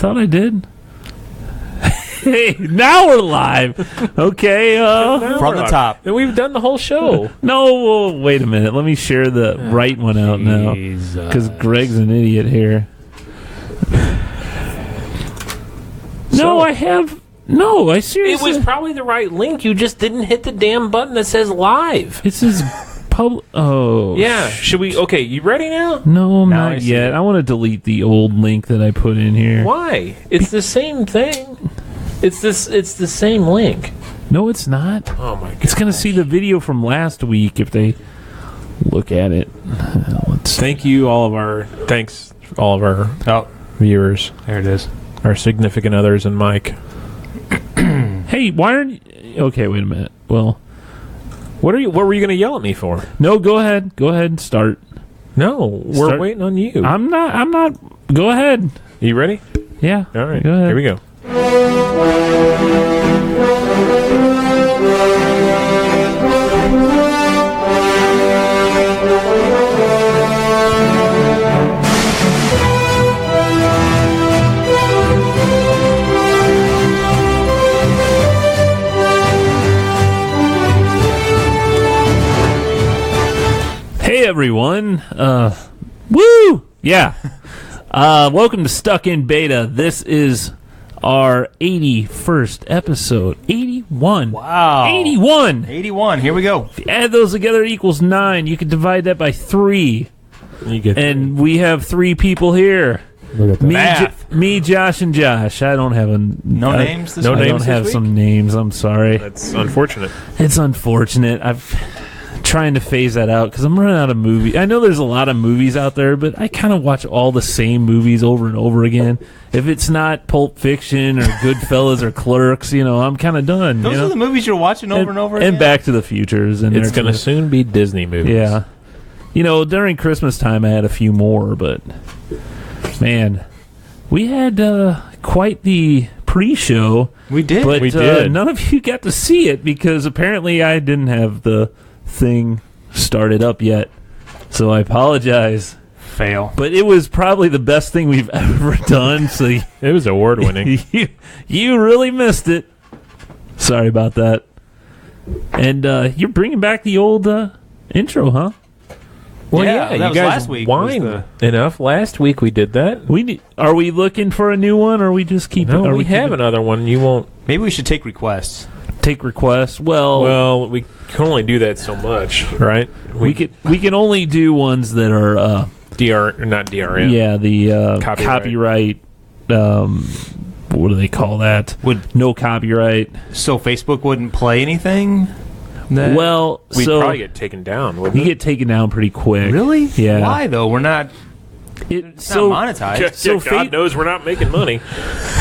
thought I did. Hey, now we're live. Okay. From the top. And we've done the whole show. No, wait a minute. Let me share the right one out now. Because Greg's an idiot here. I seriously... It was probably the right link. You just didn't hit the damn button that says live. It says public... Oh. Yeah. Should we... Okay, you ready now? No, I'm not yet. I want to delete the old link that I put in here. Why? It's the same thing. It's the same link. No, it's not. Oh, my God. It's going to see the video from last week if they look at it. Thanks all of our viewers. There it is. Our significant others and Mike. Hey, why aren't you... Okay, wait a minute. Well... What were you going to yell at me for? No, go ahead. Go ahead and start. No, we're waiting on you. I'm not... Go ahead. You ready? Yeah. All right. Go ahead. Here we go. Hey everyone. Woo! Yeah. Welcome to Stuck in Beta. This is our 81st episode. 81. Wow. 81. 81. Here we go. If you add those together, it equals 9. You can divide that by 3. You get and we have 3 people here. Look at that. Me, Josh, and Josh. I don't have names this I week? don't have some names. I'm sorry. That's unfortunate. It's unfortunate. I've trying to phase that out because I'm running out of movies. I know there's a lot of movies out there, but I kind of watch all the same movies over and over again. If it's not Pulp Fiction or Goodfellas or Clerks, I'm kind of done. Those are the movies you're watching over and over again? And Back to the Futures. And it's going to soon be Disney movies. Yeah. During Christmas time, I had a few more, but man, we had quite the pre-show. We did. But we did. None of you got to see it because apparently I didn't have the thing started up yet. So I apologize. Fail. But it was probably the best thing we've ever done. So it was award-winning. you really missed it. Sorry about that. And you're bringing back the old intro, huh? Well, that you was guys last week. whined enough. Last week we did that. Are we looking for a new one, or we just keep it? No, we have another one. You won't Maybe we should take requests. take requests. Well, we can only do that so much, right? We can only do ones that are not DRM. Yeah, the copyright. What do they call that? No copyright. So Facebook wouldn't play anything? Well, we'd probably get taken down. You get taken down pretty quick. Really? Yeah. Why though? We're not. It's not monetized. So God knows we're not making money.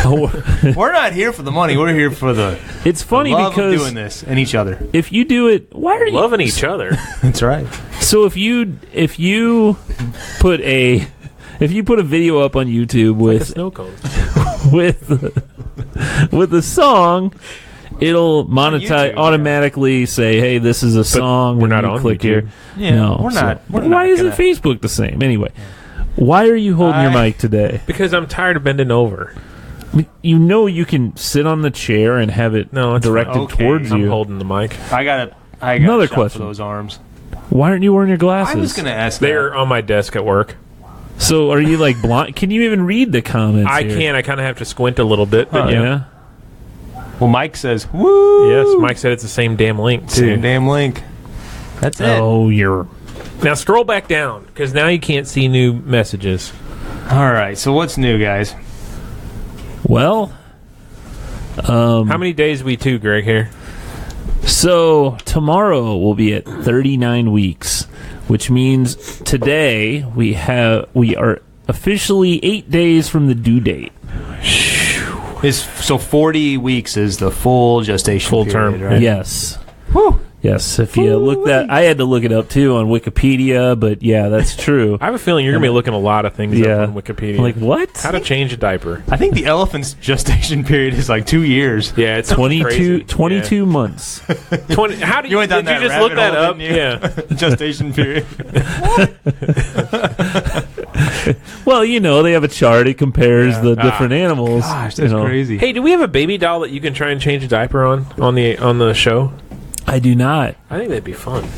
We're not here for the money. We're here for the. It's funny love because of doing this and each other. If you do it, why are you loving each other? That's right. So if you put a video up on YouTube with snow cone with a song, it'll monetize automatically. Say, hey, this is a song. We're not on click YouTube. here. Yeah, no, we're not. Why isn't Facebook the same anyway? Why are you holding your mic today? Because I'm tired of bending over. You can sit on the chair and have it directed towards you. I'm holding the mic. I got another question for those arms. Why aren't you wearing your glasses? I was going to ask. They're on my desk at work. So are you like blind? Can you even read the comments? I can. I kind of have to squint a little bit. But yeah. Well, Mike says, "Woo!" Yes, Mike said it's the same damn link too. Same damn link. That's it. Oh, you're. Now scroll back down because now you can't see new messages. All right. So what's new, guys? Well, how many days we two, Greg, here? So tomorrow we'll be at 39 weeks, which means today we are officially 8 days from the due date. So 40 weeks is the full gestation period, term, right? Yes. Whew. Yes, if you look that, I had to look it up too on Wikipedia, but yeah, that's true. I have a feeling you're going to be looking a lot of things up on Wikipedia. Like what? How to change a diaper. I think the elephant's gestation period is like 2 years. Yeah, it's 22 months. 20. How do you? Went down did that you just look rabbit that hole, up? didn't you? Yeah. Gestation period. Well, they have a chart. It compares the different animals. Gosh, that's crazy. Hey, do we have a baby doll that you can try and change a diaper on the show? I do not. I think that'd be fun.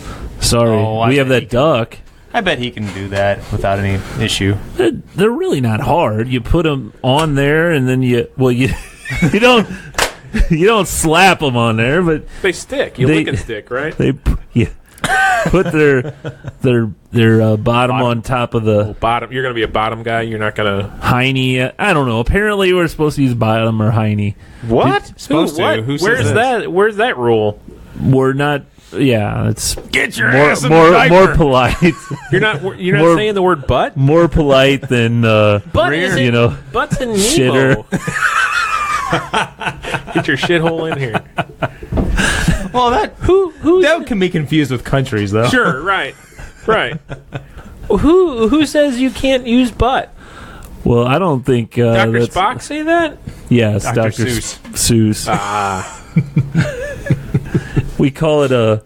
Sorry. Oh, we have that duck. I bet he can do that without any issue. They're really not hard. You put them on there, and then you don't you don't slap them on there, but They stick. You lick and stick, right? they put their bottom on top of the Bottom. You're going to be a bottom guy. You're not going to. hiney. I don't know. Apparently, we're supposed to use bottom or hiney. What? Supposed to. What? Who says Where's this? that? Where's that rule? We're not. Yeah, it's Get your more ass in the more diaper. polite. You're not More- saying the word butt. More polite than Butt is in, butt's in Nemo. shitter. Get your shithole in here. Well, that can be confused with countries, though. Sure, right. Who says you can't use butt? Well, I don't think Dr. that's- Spock say that? Yes, Dr. Seuss. We call it a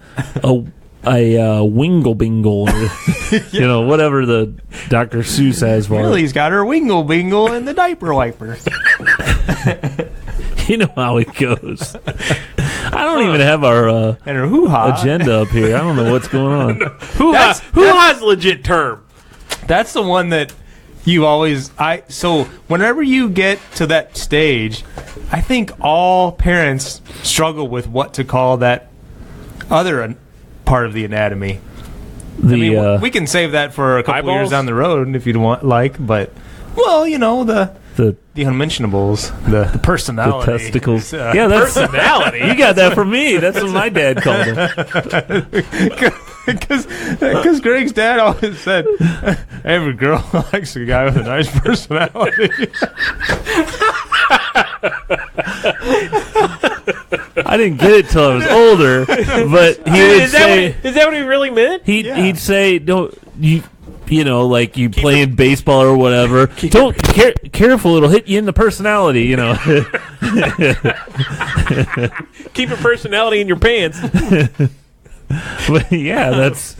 wingle bingle, or, whatever the Dr. Seuss has for it. Lily's got her wingle bingle in the diaper wiper. You know how it goes. I don't even have our And her hoo-ha. agenda up here. I don't know what's going on. Who has legit term? That's the one that you always... So whenever you get to that stage, I think all parents struggle with what to call that other part of the anatomy. We can save that for a couple years down the road if you'd want, but... Well, the unmentionables, the personality. The testicles. Yeah, that's Personality. You got that from me. That's what my dad called them. Because Greg's dad always said, every girl likes a guy with a nice personality. I didn't get it till I was older, but he would say... Is that what he really meant? He'd say, "Don't you like you playing baseball or whatever? Don't careful, it'll hit you in the personality." Keep your personality in your pants. But yeah, that's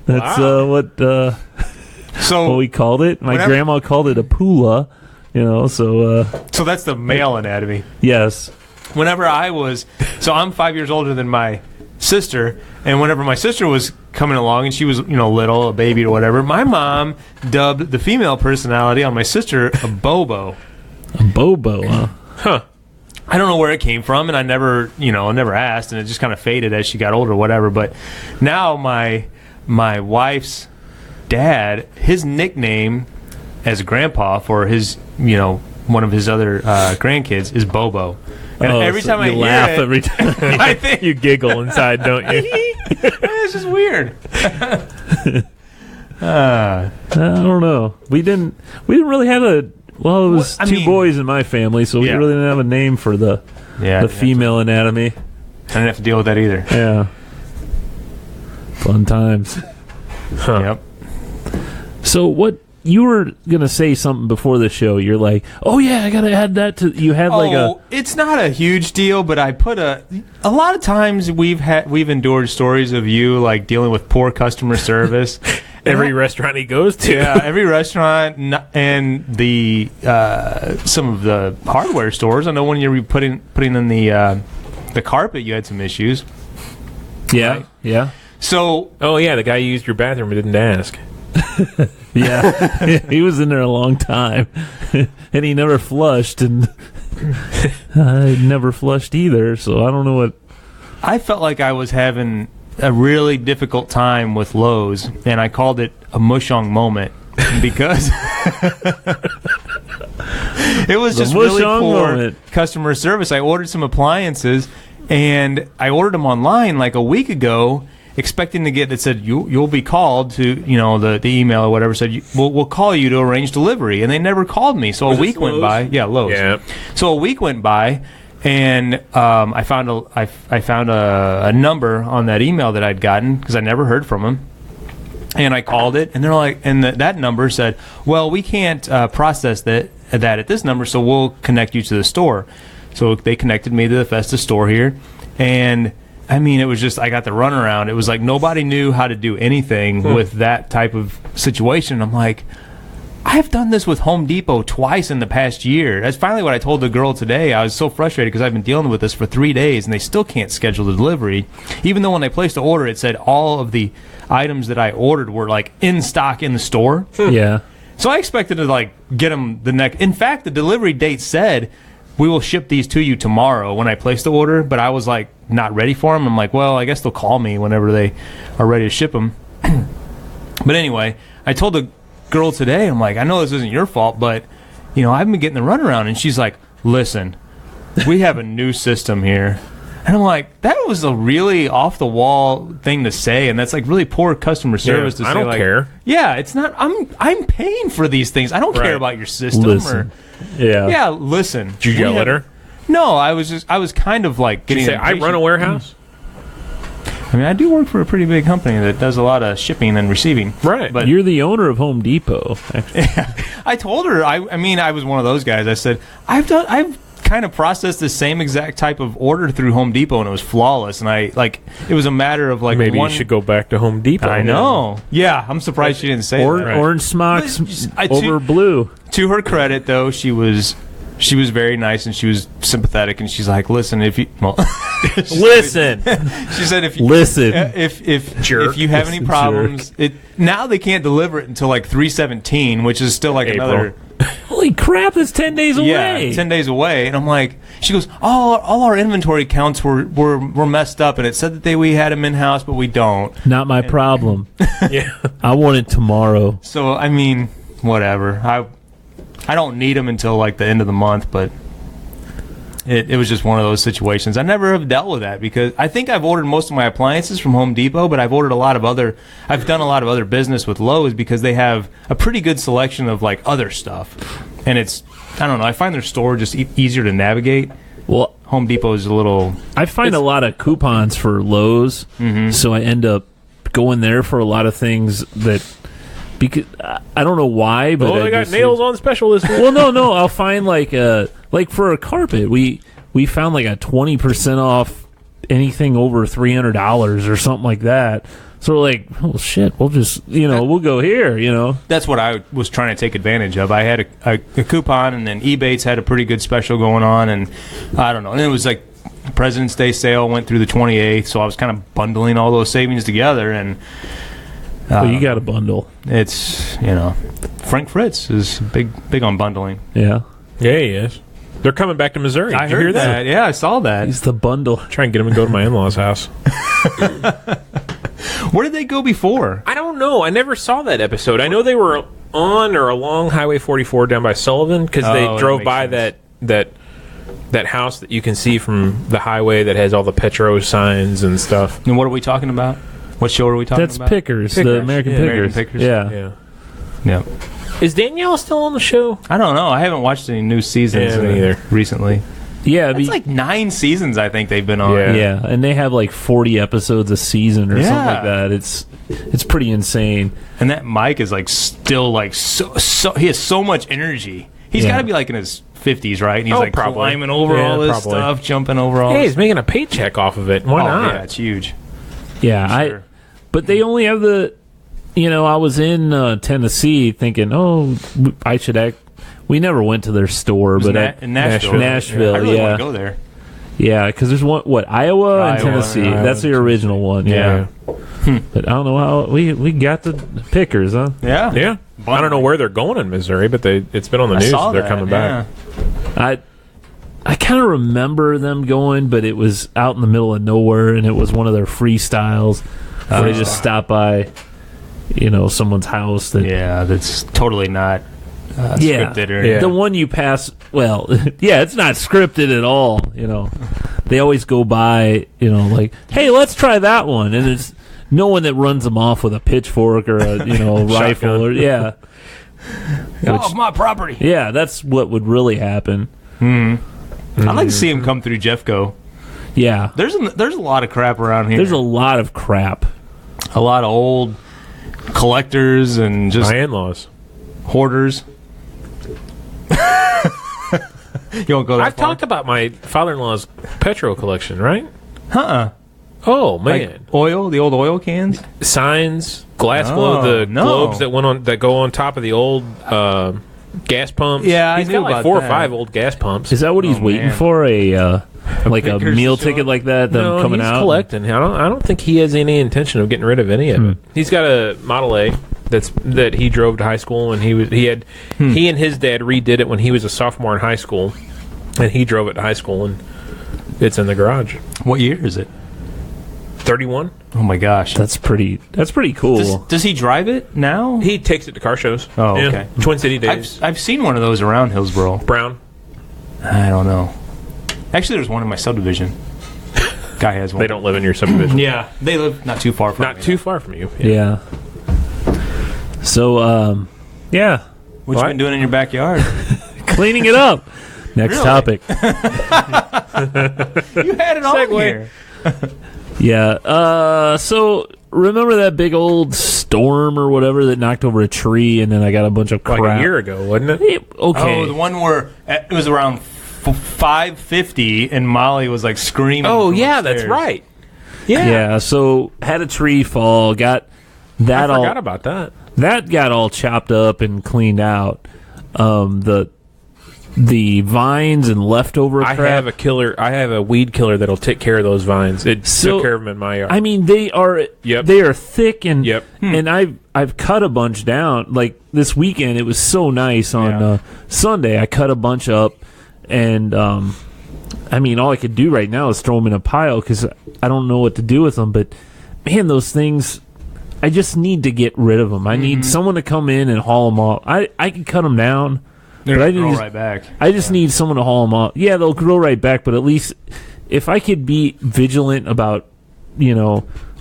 Wow. what we called it. My whenever- grandma called it a pula. So that's the male anatomy. yes. Whenever I'm 5 years older than my sister, and whenever my sister was coming along and she was, little, a baby or whatever, my mom dubbed the female personality on my sister a Bobo. A bobo, huh? Huh. I don't know where it came from, and I never asked, and it just kind of faded as she got older, whatever. But now my wife's dad, his nickname as grandpa for his, one of his other grandkids is Bobo. And every time I hear laugh it, every time. I think You giggle inside, don't you? it's just weird. I don't know. We didn't really have it was two boys in my family, so we really didn't have a name for the female anatomy. I didn't have to deal with that either. Yeah. Fun times. Yep. So what you were going to say something before the show. You're like, "Oh yeah, I got to add that to." You had it's not a huge deal, but I put a lot of times we've endured stories of you like dealing with poor customer service. Every restaurant he goes to. Yeah, every restaurant and the some of the hardware stores. I know when you were putting in the carpet, you had some issues. Yeah, right? yeah. So, Oh yeah, the guy who used your bathroom but didn't ask. Yeah, he was in there a long time, and he never flushed, and I never flushed either. So I don't know what. I felt like I was having a really difficult time with Lowe's, and I called it a mushong moment because it was just really poor customer service. I ordered some appliances, and I ordered them online like a week ago, expecting to get, it said you'll be called to, the email or whatever said we'll call you to arrange delivery, and they never called me. So a week went by. Yeah, Lowe's. Yeah. So a week went by, and I found a number on that email that I'd gotten because I never heard from them. And I called it, and they're like, and that number said, "Well, we can't process that at this number, so we'll connect you to the store." So they connected me to the Festus store here, and I mean, it was just, I got the runaround. It was like nobody knew how to do anything with that type of situation. I'm like, I've done this with Home Depot twice in the past year. That's finally what I told the girl today. I was so frustrated because I've been dealing with this for 3 days, and they still can't schedule the delivery. Even though when I placed the order, it said all of the items that I ordered were, like, in stock in the store. Yeah. So I expected to, like, get them the next... In fact, the delivery date said, we will ship these to you tomorrow when I placed the order, but I was, like, not ready for them. I'm like, well, I guess they'll call me whenever they are ready to ship them. But anyway, I told the girl today, I'm like, I know this isn't your fault, but, you know, I've been getting the runaround. And she's like, listen, we have a new system here. And I'm like, that was a really off-the-wall thing to say, and that's, like, really poor customer service to say. I don't like, care. Yeah, it's not. I'm paying for these things. I don't care about your system. Listen. Yeah, listen. Did you yell at her? No, I was kind of like Did getting. you say, I run a warehouse? I mean, I do work for a pretty big company that does a lot of shipping and receiving. Right. But You're the owner of Home Depot, actually. I told her. I mean, I was one of those guys. I said, I've kind of processed the same exact type of order through Home Depot, and it was flawless. And it was a matter of like Maybe you should go back to Home Depot. I know. Yeah, I'm surprised she didn't say that. Orange smocks But over blue. To her credit, though, she was very nice and she was sympathetic, and she's like, "Listen, if you Listen. she said if you Listen. if you have any Listen, problems, now they can't deliver it until like 3/17, which is still like April. another Holy crap, it's 10 days away. Yeah, 10 days away. And I'm like, she goes, all our inventory counts were messed up, and it said that we had them in-house, but we don't. Not my problem. Yeah. I want it tomorrow. So, I mean, whatever. I don't need them until, like, the end of the month, but it was just one of those situations. I never have dealt with that because I think I've ordered most of my appliances from Home Depot, but I've done a lot of other business with Lowe's because they have a pretty good selection of, like, other stuff. And I don't know, I find their store just easier to navigate. Well, Home Depot is a little... I find a lot of coupons for Lowe's, so I end up going there for a lot of things that... Because I don't know why, but they got nails on special this week. Well, no. I'll find like for a carpet, we found like a 20% off anything over $300 or something like that. So we're like, oh shit, we'll just we'll go here. That's what I was trying to take advantage of. I had a coupon, and then Ebates had a pretty good special going on, and I don't know. And it was like President's Day sale went through the 28th, so I was kind of bundling all those savings together and. Well, you got a bundle. It's, Frank Fritz is big on bundling. Yeah. Yeah, he is. They're coming back to Missouri. I Did you heard hear that. Yeah, I saw that. He's the bundle. Try and get him to go to my in-laws' house. Where did they go before? I don't know. I never saw that episode. I know they were on or along Highway 44 down by Sullivan because they drove by that house that you can see from the highway that has all the Petro signs and stuff. And what are we talking about? What show are we talking about? That's Pickers, the American Pickers. American Pickers. Yeah. Is Danielle still on the show? I don't know. I haven't watched any new seasons either recently. Yeah. It's like 9 seasons I think they've been on. Yeah, and they have like 40 episodes a season or something like that. It's pretty insane. And that Mike is like still like so he has so much energy. He's got to be like in his 50s, right? And he's like probably. climbing over all this stuff, jumping over all Hey, this. he's making a paycheck off of it. Why not? Yeah, it's huge. Yeah, Sure. but they only have the, I was in Tennessee thinking, I should act. We never went to their store, but in Nashville. Nashville, I really want to go there. Yeah, because there's one, Iowa and Tennessee. That's the original one. Yeah. But I don't know how we got the Pickers, huh? Yeah. Yeah. I don't know where they're going in Missouri, but it's been on the news. They're coming back. I kind of remember them going, but it was out in the middle of nowhere, and it was one of their freestyles where they just stop by, someone's house. That's totally not scripted. Or The one you pass, well, it's not scripted at all. They always go by, like, hey, let's try that one, and it's no one that runs them off with a pitchfork or a rifle or Get off my property. Yeah, that's what would really happen. I'd like to see him come through Jeffco. Yeah, there's a lot of crap around here. There's a lot of crap. A lot of old collectors and just my in-laws, hoarders. You won't go that I've far? talked about my father-in-law's Petro collection, right? Oh, Oh, man. Like oil, the old oil cans? Signs, globes that go on top of the old gas pumps. Yeah, he's I got knew like about 4 or that. 5 old gas pumps. Is that what he's waiting for? A meal ticket like that? Them No, coming he's out. collecting. I don't think he has any intention of getting rid of any of it. He's got a Model A that he drove to high school, and he and his dad redid it when he was a sophomore in high school, and he drove it to high school, and it's in the garage. What year is it? 31. Oh my gosh, That's pretty cool. Does he drive it now? He takes it to car shows. Oh, Yeah. okay. Twin City Days. I've seen one of those around Hillsboro. Brown. I don't know. Actually, there's one in my subdivision. Guy has one. They don't live in your subdivision. Yeah, they live not too far from me. Not too far from you. Yeah. So, yeah. What you been doing in your backyard? Cleaning it up. Next Really? topic. You had it on here. Yeah. So remember that big old storm or whatever that knocked over a tree, and then I got a bunch of crap. Like a year ago, wasn't it? Okay. Oh, the one where it was around 5:50, and Molly was like screaming. Oh, from yeah, upstairs. that's right. Yeah. Yeah. So had a tree fall. Got that I all. forgot about that. That got all chopped up and cleaned out. The vines and leftover I crap. have a weed killer that'll take care of those vines. It took care of them in my yard. I mean, they are thick and and I've cut a bunch down. Like this weekend, it was so nice on Sunday. I cut a bunch up, and I mean, all I could do right now is throw them in a pile because I don't know what to do with them. But man, those things, I just need to get rid of them. I need someone to come in and haul them off. I can cut them down. They're but gonna grow right back. I just need someone to haul them off. Yeah, they'll grow right back, but at least if I could be vigilant about,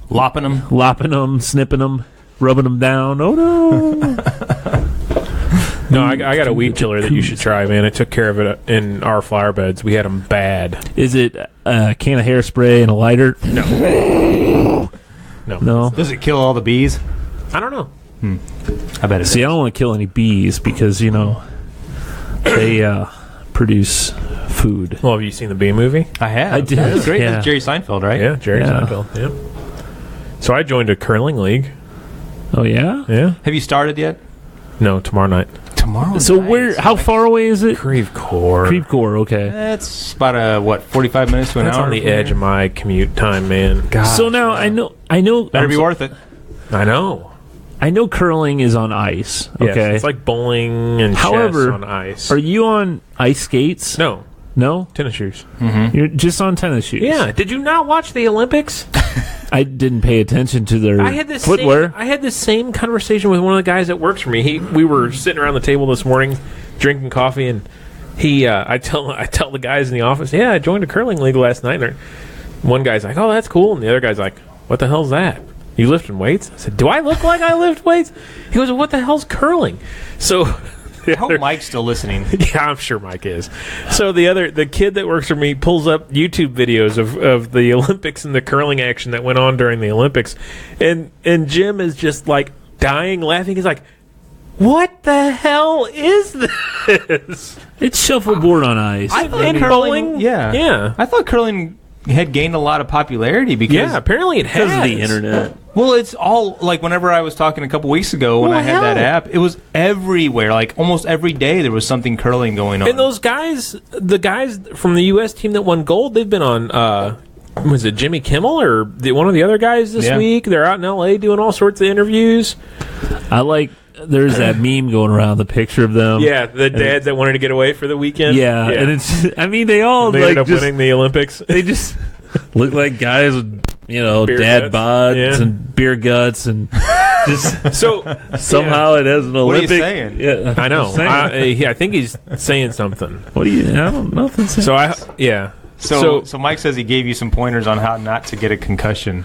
Lopping them, snipping them, rubbing them down. Oh no! No, I got a weed killer that you should try, man. I took care of it in our flower beds. We had them bad. Is it a can of hairspray and a lighter? No. Does it kill all the bees? I don't know. I bet it See, I don't want to kill any bees because they produce food. Well, have you seen the Bee Movie? I have. I did. That was great. Yeah. That's Jerry Seinfeld, right? Yeah, Jerry Seinfeld. Yeah. So I joined a curling league. Oh yeah. Yeah. Have you started yet? No, tomorrow night. Tomorrow. So how far away is it? Creve Coeur. Creve Coeur. Okay. That's about 45 minutes to an That's hour. on the edge of my commute time, man. Gosh, So now I know. Better be worth it. I know. I know curling is on ice. Yes, Okay. it's like bowling and However, chess on ice. Are you on ice skates? No, No? tennis shoes. You're just on tennis shoes. Yeah. Did you not watch the Olympics? I didn't pay attention to their I had this footwear. I had this same conversation with one of the guys that works for me. We were sitting around the table this morning, drinking coffee, and I tell the guys in the office, yeah, I joined a curling league last night. And one guy's like, oh, that's cool, and the other guy's like, what the hell's that? You lifting weights? I said, do I look like I lift weights? He goes, well, what the hell's curling? So I hope Mike's still listening. yeah, I'm sure Mike is. So the kid that works for me pulls up YouTube videos of the Olympics and the curling action that went on during the Olympics, and Jim is just like dying laughing. He's like, what the hell is this? It's shuffleboard on ice. I thought And bowling? Yeah. Yeah. I thought curling had gained a lot of popularity because Yeah, apparently it has. Because of the internet. well, it's all like whenever I was talking a couple weeks ago when Well, I had that hell. app, it was everywhere. Like almost every day there was something curling going on. And those guys, the guys from the U.S. team that won gold, they've been on, was it Jimmy Kimmel or one of the other guys this week? They're out in L.A. doing all sorts of interviews. There's that meme going around, the picture of them. Yeah, the dads that wanted to get away for the weekend. Yeah, and it's, I mean, they all They like ended up just, winning the Olympics. they just look like guys with, Beer dad guts. bods Yeah. and beer guts and just So somehow it has an Olympic. What are you saying? Yeah, I know. I'm saying. I think he's saying something. What do you? I don't know. So Mike says he gave you some pointers on how not to get a concussion.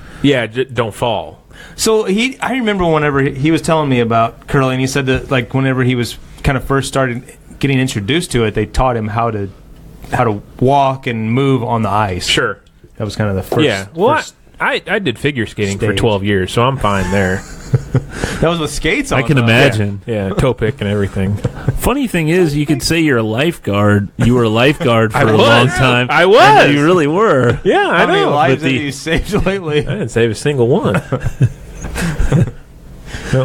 Don't fall. So I remember whenever he was telling me about curling, he said that like whenever he was kind of first started getting introduced to it, they taught him how to walk and move on the ice. Sure. That was kind of the first. Yeah. Well, first I did figure skating for stage. 12 years, so I'm fine there. that was with skates on. I can though. imagine. Yeah, toe pick and everything. Funny thing is, you could say you're a lifeguard. You were a lifeguard for a was. long time. I was. And you really were. Yeah, I How many know. lives But have you saved lately? I didn't save a single one.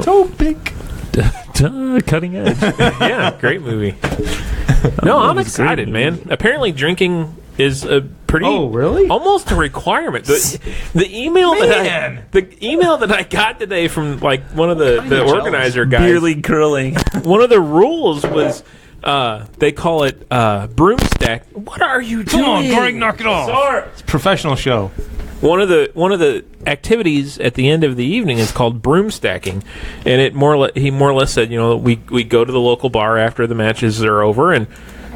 Topic. Cutting edge. Yeah, great movie. No, I'm excited, man. Apparently, drinking is a pretty almost a requirement. The email that I got today from like one of the organizer guys, Beer league curling. one of the rules was they call it broom stack. What are you doing? Come on, Greg, knock it off. Sorry. It's a professional show. One of the activities at the end of the evening is called broom stacking, and he more or less said, we go to the local bar after the matches are over, and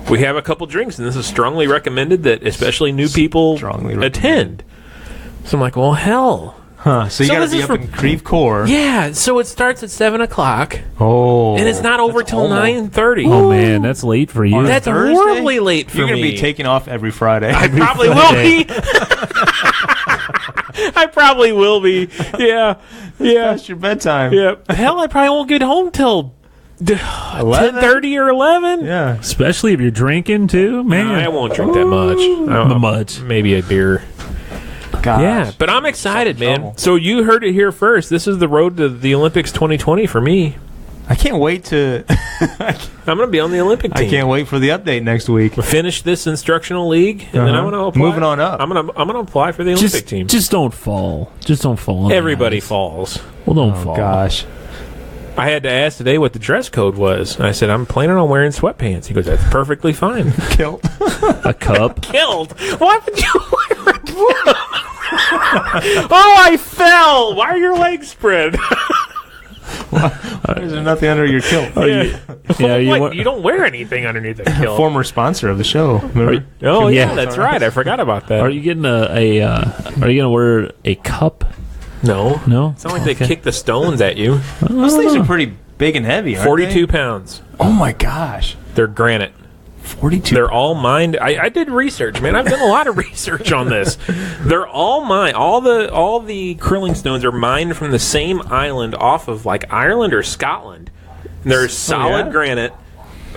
we have a couple drinks, and this is strongly recommended that especially new people attend. So I'm like, well, hell. Huh, so you got to be up in Creve Coeur. Yeah, so it starts at 7 o'clock. Oh. And it's not over till 9:30. Oh, man, that's late for you. That's horribly late for me. You're going to be taking off every Friday. I probably will be. I probably will be. Yeah. That's your bedtime. Yeah. Hell, I probably won't get home till 10:30 or 11. Yeah. Especially if you're drinking, too. Man. I won't drink that much. Maybe a beer. Gosh. Yeah, but I'm excited, man. So you heard it here first. This is the road to the Olympics 2020 for me. I can't wait to... I'm going to be on the Olympic team. I can't wait for the update next week. Finish this instructional league, and then I'm going to apply. Moving on up. I'm going to apply for the Olympic team. Just don't fall. Just don't fall. Everybody falls. Well, don't fall. Gosh. I had to ask today what the dress code was. I said, I'm planning on wearing sweatpants. He goes, that's perfectly fine. Kilt. A cup. Killed. Why would you wear a kilt? Oh, I fell. Why are your legs spread? There's nothing under your kilt. You don't wear anything underneath that kilt. Former sponsor of the show. That's right. I forgot about that. Are you getting are you gonna wear a cup? No. It's not like they kick the stones at you. Those things are pretty big and heavy, aren't 42 they? pounds. Oh my gosh. They're granite. 42. They're all mined. I did research, man. I've done a lot of research on this. They're all mined. All the curling stones are mined from the same island off of like Ireland or Scotland. And they're solid granite,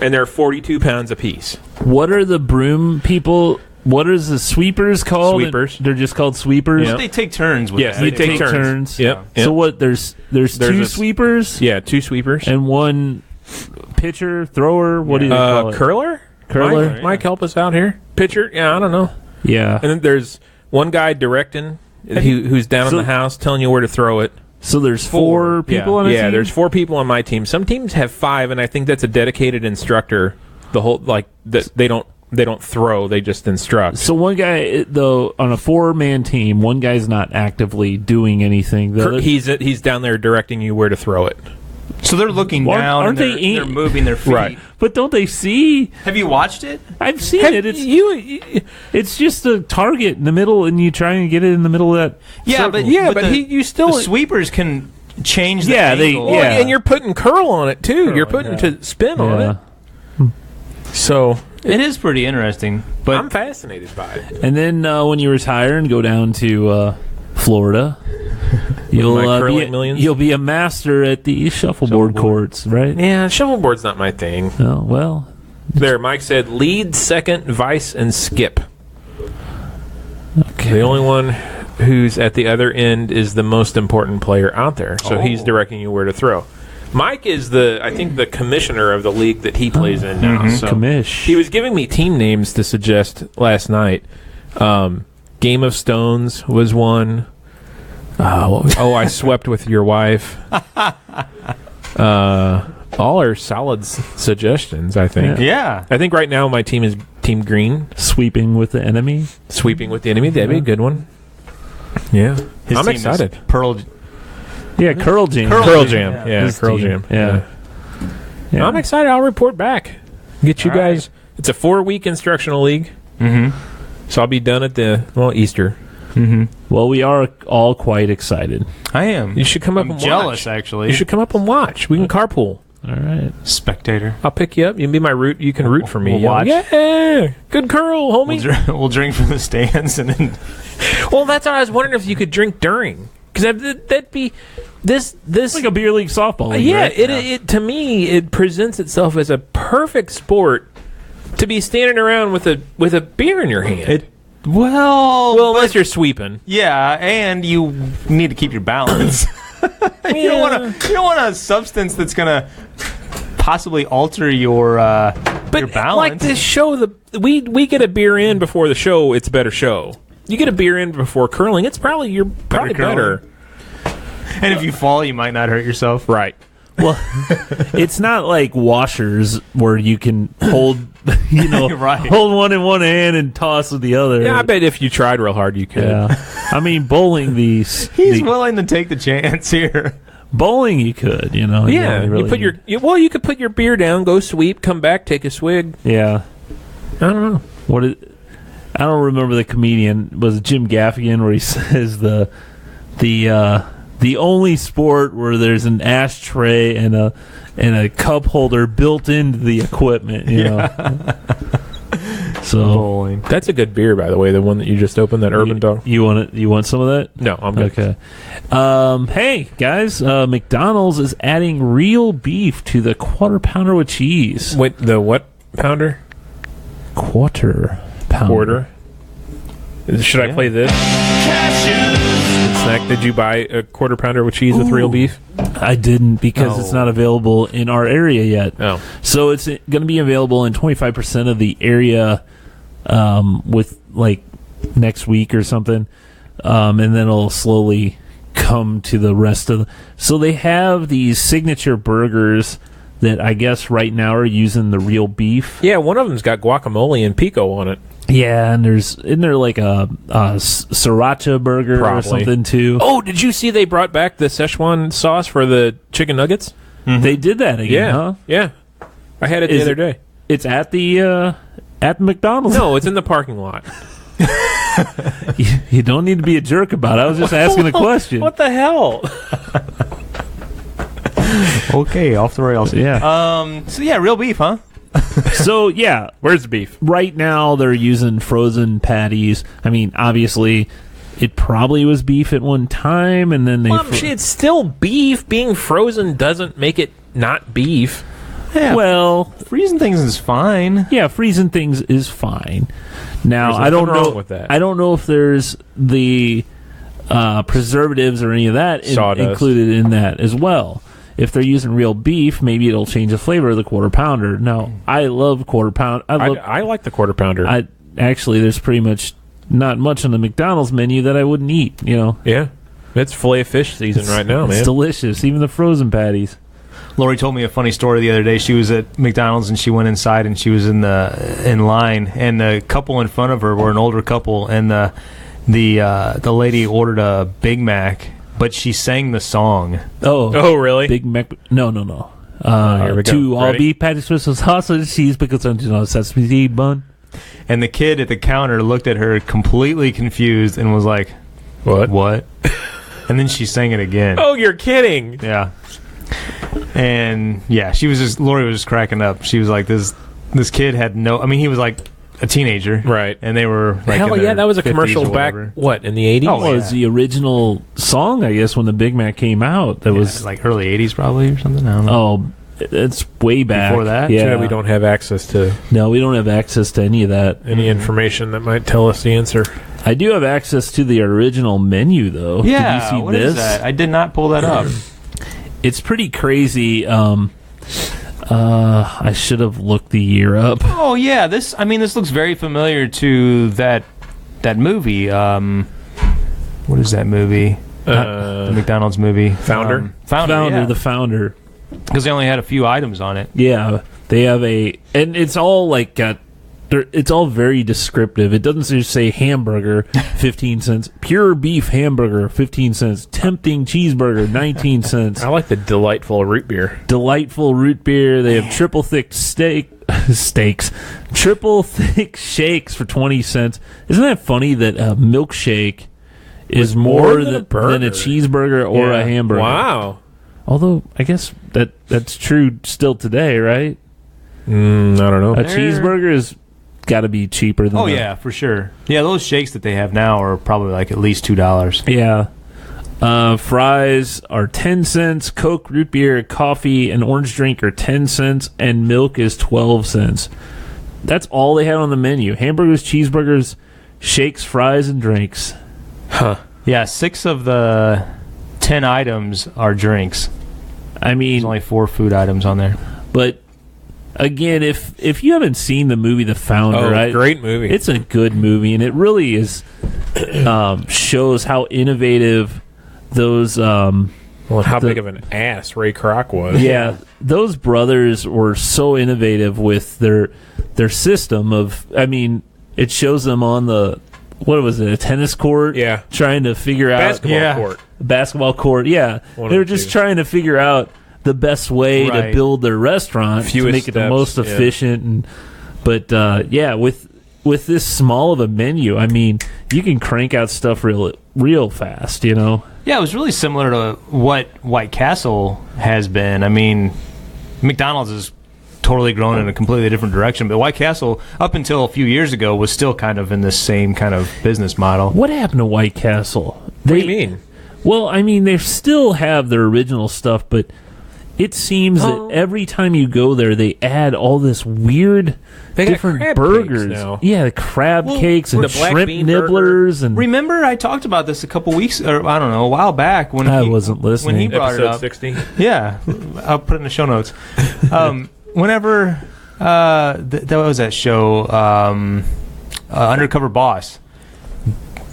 and they're 42 pounds apiece. What are the broom people? What is the sweepers called? Sweepers. They're just called sweepers. They take turns with that. They take turns. Yep. So what? There's two sweepers. Yeah, 2 sweepers and one pitcher, thrower. What do you call it? Curler? Mike, help us out here. Pitcher? Yeah, I don't know. Yeah. And then there's one guy directing who's down in the house telling you where to throw it. So there's 4 people on a team? Yeah, there's 4 people on my team. Some teams have 5, and I think that's a dedicated instructor. The whole they don't throw, they just instruct. So one guy, though, on a 4-man team, one guy's not actively doing anything. He's down there directing you where to throw it. So they're looking down. Aren't they're moving their feet. Right. But don't they see? Have you watched it? I've seen it. It's just a target in the middle, and you try and get it in the middle of that. Yeah, circle. but you still the sweepers can change the angle. And you're putting curl on it too. You're putting to spin on it. So it is pretty interesting. But I'm fascinated by it. And then when you retire and go down to Florida, you'll be a master at the shuffleboard courts, right? Yeah, shuffleboard's not my thing. Oh, well. There, Mike said lead, second, vice, and skip. Okay. The only one who's at the other end is the most important player out there, so he's directing you where to throw. Mike is I think the commissioner of the league that he plays in now. Mm-hmm. So Commish. he was giving me team names to suggest last night. Game of Stones was one. I swept with your wife. All are solid suggestions, I think. Yeah. I think right now my team is Team Green. Sweeping with the enemy. Sweeping with the enemy. That'd be a good one. Yeah. His I'm team excited. is Pearl. Yeah, Curl Jam. Curl Jam. Yeah, His Curl team. Jam. Yeah. I'm excited. I'll report back. Get you All guys. Right. It's a 4-week instructional league. Mm-hmm. So I'll be done at Easter. Mm-hmm. Well, we are all quite excited. I am. You should come up and jealous, watch. Actually. You should come up and watch. We can carpool. All right. Spectator. I'll pick you up. You can be my root. You can root for me. We'll watch. Yeah. Good curl, homie. We'll drink from the stands and then. Well, that's what I was wondering if you could drink during. Because that'd be this like a beer league softball league, yeah, right? It to me it presents itself as a perfect sport to be standing around with a beer in your hand. Well, unless you're sweeping. Yeah, and you need to keep your balance. You don't want a substance that's gonna possibly alter your balance. Like this show, we get a beer in before the show. It's a better show. You get a beer in before curling. It's probably better. And if you fall, you might not hurt yourself. Right. Well, it's not like washers where you can hold, Right. hold one in one hand and toss with the other. Yeah, I bet if you tried real hard, you could. Yeah. I mean, bowling He's willing to take the chance here. Bowling, you could, Yeah, really you put you could put your beer down, go sweep, come back, take a swig. Yeah. I don't know. I don't remember the comedian. Was it Jim Gaffigan where he says the only sport where there's an ashtray and a cup holder built into the equipment, you know. So Bowling. That's a good beer, by the way. The one that you just opened, that Urban Dog. You want it? You want some of that? No, I'm good. Okay. Hey guys, McDonald's is adding real beef to the quarter pounder with cheese. Wait, the what pounder? Quarter pounder. Quarter. Should I play this? Snack. Did you buy a quarter pounder with cheese with real beef? I didn't because it's not available in our area yet. Oh. So it's going to be available in 25% of the area with like next week or something. And then it'll slowly come to the rest of the... So they have these signature burgers that I guess right now are using the real beef. Yeah, one of them's got guacamole and pico on it. Yeah, and isn't there like a sriracha burger or something too? Oh, did you see they brought back the Szechuan sauce for the chicken nuggets? Mm-hmm. They did that again, huh? Yeah. I had it the other day. It's at the McDonald's. No, it's in the parking lot. You don't need to be a jerk about it. I was just asking a question. What the hell? Okay, off the rails. Yeah. So yeah, real beef, huh? So yeah, Where's the beef? right now they're using frozen patties. I mean, obviously, it probably was beef at one time, and then they. It's still beef. Being frozen doesn't make it not beef. Yeah. Well, Freezing things is fine. yeah, freezing things is fine. Now There's I don't nothing know wrong with that. I don't know if there's the preservatives or any of that Sawdust. included in that as well. If they're using real beef, maybe it'll change the flavor of the quarter pounder. Now, I love quarter pound. I like the quarter pounder. Actually, there's pretty much not much on the McDonald's menu that I wouldn't eat. Yeah. It's filet of fish season right now, man. It's delicious, even the frozen patties. Lori told me a funny story the other day. She was at McDonald's and she went inside and she was in line, and the couple in front of her were an older couple, and the lady ordered a Big Mac, but she sang the song. Oh, really? Big Mac? No. Here we go. Two all Ready? beef patties with some sausage, cheese, pickles, and sesame seed bun. And the kid at the counter looked at her completely confused and was like, What? And then she sang it again. Oh, you're kidding. Yeah. And yeah, Lori was just cracking up. She was like, this kid had he was like a teenager. Right. And they were like, Hell yeah, that was a 50s commercial or back, whatever. what, in the 80s? Oh, Well, it's the original song, I guess, when the Big Mac came out. That was like early 80s probably or something. I don't know. Oh, it's way back. Before that? Yeah. We don't have access to No, we don't have access to any of that. any information that might tell us the answer. I do have access to the original menu, though. Yeah, Did you see what this? is that? I did not pull that up. It's pretty crazy. I should have looked the year up. Oh yeah, this looks very familiar to that movie. What is that movie? The McDonald's movie. Founder? Founder, The founder. because they only had a few items on it. Yeah, they have and it's all like it's all very descriptive. It doesn't just say hamburger, 15 cents. Pure beef hamburger, 15 cents. Tempting cheeseburger, 19 cents. I like the delightful root beer. Delightful root beer. They have triple thick steaks. Triple thick shakes for 20 cents. Isn't that funny that a milkshake is more than a cheeseburger or a hamburger? Wow. Although, I guess that's true still today, right? I don't know. A cheeseburger is got to be cheaper than Oh yeah, for sure. Yeah, those shakes that they have now are probably like at least $2. Yeah. Fries are 10 cents. Coke, root beer, coffee, and orange drink are 10 cents. And milk is 12 cents. That's all they had on the menu. Hamburgers, cheeseburgers, shakes, fries, and drinks. Huh. Yeah, 6 of the 10 items are drinks. I mean, There's only 4 food items on there. but again, if you haven't seen the movie The Founder, great movie. It's a good movie, and it really is shows how innovative those. How big of an ass Ray Kroc was. Yeah, those brothers were so innovative with their system of. I mean, it shows them on the what was it, a tennis court? Yeah, trying to figure out basketball court. Yeah, they were just trying to figure out the best way to build their restaurant to make it the most efficient. But with this small of a menu, I mean, you can crank out stuff real fast. You know. Yeah, it was really similar to what White Castle has been. I mean, McDonald's has totally grown in a completely different direction, but White Castle, up until a few years ago, was still kind of in the same kind of business model. What happened to White Castle? What do you mean? Well, I mean, they still have their original stuff, but it seems that every time you go there, they add all this weird different burgers now. Yeah, the crab cakes and the black shrimp bean nibblers. And remember, I talked about this a couple weeks, or I don't know, a while back when I wasn't listening. When he brought Episode it up, 60. Yeah, I'll put it in the show notes. Whenever that was that show, Undercover Boss.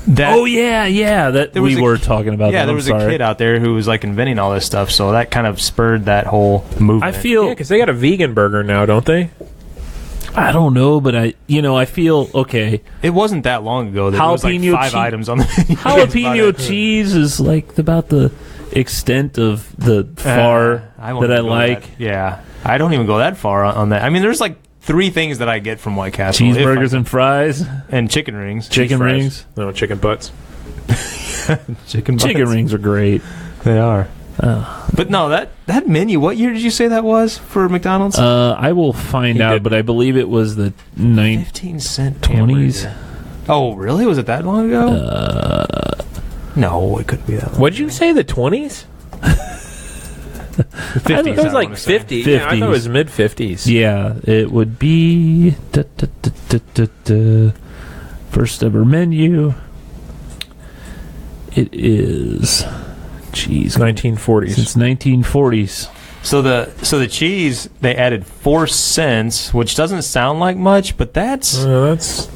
That we were talking about. Yeah, that. there was a kid out there who was like inventing all this stuff, so that kind of spurred that whole movement. I feel because they got a vegan burger now, don't they? I don't know, but I feel okay. It wasn't that long ago. There was like 5 items on the menu. Jalapeno cheese is like about the extent of the far that I like. Yeah, I don't even go that far on that. I mean, there's like 3 things that I get from White Castle: cheeseburgers and fries, and chicken rings. Chicken rings, no chicken butts. Chicken rings are great. They are. But no, that menu. What year did you say that was for McDonald's? I will find out, but I believe it was the 15-cent 20s. Oh, really? Was it that long ago? No, it couldn't be that long. What'd you say? The 20s? 50s. It was like 50. Yeah, I thought it was mid 50s. Yeah, it would be first ever menu. It is 1940s. Since 1940s. So the cheese, they added 4 cents, which doesn't sound like much, but that's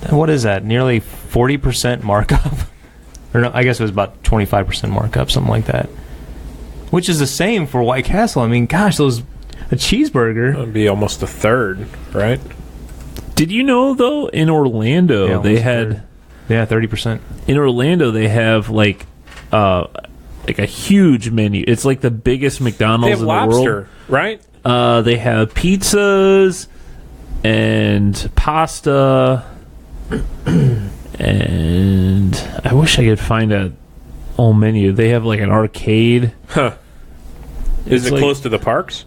what is that? Nearly 40% markup, or no, I guess it was about 25% markup, something like that. Which is the same for White Castle. I mean, gosh, a cheeseburger would be almost a third, right? Did you know though? In Orlando, they had 30%. In Orlando, they have like a huge menu. It's like the biggest McDonald's in the world. Lobster, right? They have pizzas and pasta, and I wish I could find a whole menu. They have like an arcade. Huh. Is it close to the parks?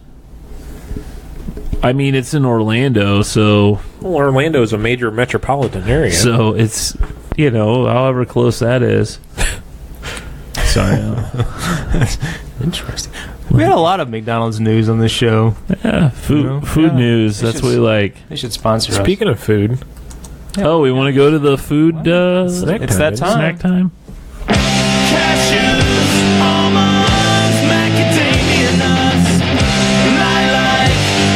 I mean, it's in Orlando, so... Well, Orlando is a major metropolitan area. So it's, however close that is. Sorry. Interesting. We had a lot of McDonald's news on this show. Yeah, food news. That's what we like. They should sponsor us. Speaking of food. Yeah. Oh, we want to go to the food snack time. It's that time. Snack time. Cashews, almonds, macadamia nuts, lilac,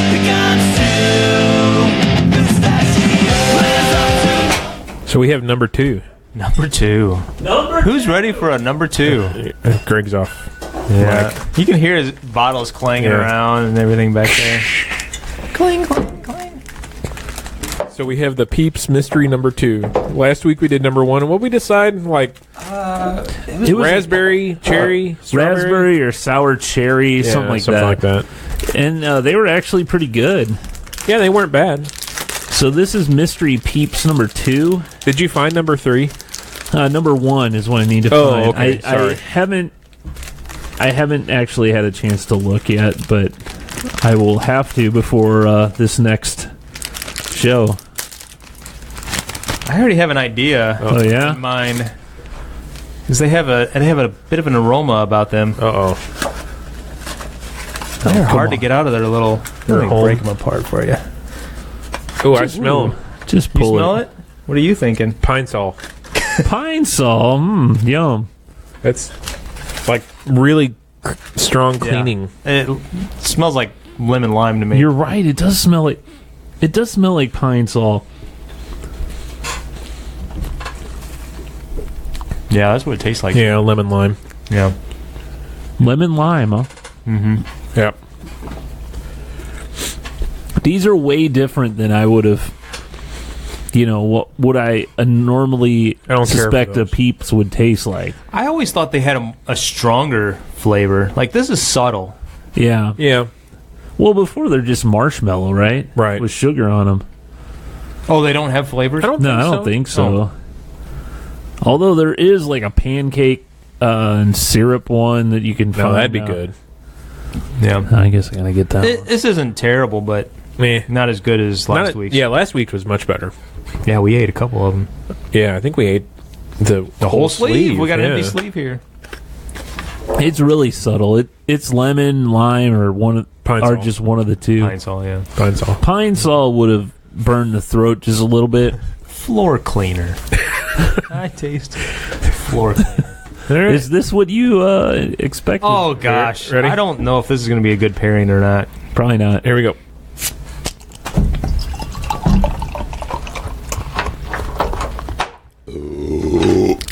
pecans too. So we have number 2. Number 2. Who's ready for a number 2? Greg's off. Yeah. You can hear his bottles clanging around and everything back there. Clang, clang, clang. So we have the Peeps Mystery number 2. Last week we did number 1. And what we decide? Like, it was raspberry, cherry, strawberry? Raspberry or sour cherry, something like that. And they were actually pretty good. Yeah, they weren't bad. So this is Mystery Peeps number 2. Did you find number 3? Number 1 is what I need to find. Okay. Sorry. I haven't actually had a chance to look yet, but I will have to before this next show. I already have an idea. Oh yeah, in mind, because they have a bit of an aroma about them. They're hard to get out of their little. Let me break them apart for you. Oh, I smell them. Just pull you smell it. What are you thinking? Pine Sol. Pine Sol. Yum. That's like really strong cleaning. It smells like lemon lime to me. You're right. It does smell like Pine Sol. Yeah, that's what it tastes like. Yeah, lemon lime. Yeah. Lemon lime, huh? Yep. These are way different than I would have. What would I normally I don't care for suspect a those. Peeps would taste like? I always thought they had a stronger flavor. Like, this is subtle. Yeah. Yeah. Well, before they're just marshmallow, right? Right. With sugar on them. Oh, they don't have flavors? I don't No, think I so. don't think so. Oh. Although there is like a pancake and syrup one that you can find. No, that'd be now. good. Yeah. I guess I gotta get that one. This isn't terrible, but Meh. not as good as last week's. Yeah, last week was much better. Yeah, we ate a couple of them. Yeah, I think we ate the Whole sleeve. We got an yeah. empty sleeve here. It's really subtle. It's lemon, lime, or Pine or Sol. just one of the two. Pine Sol, yeah. Pine Sol. Pine Sol would have burned the throat just a little bit. Floor cleaner. I taste floor cleaner. Is this what you expected? Oh, gosh. Ready? I don't know if this is going to be a good pairing or not. Probably not. Here we go.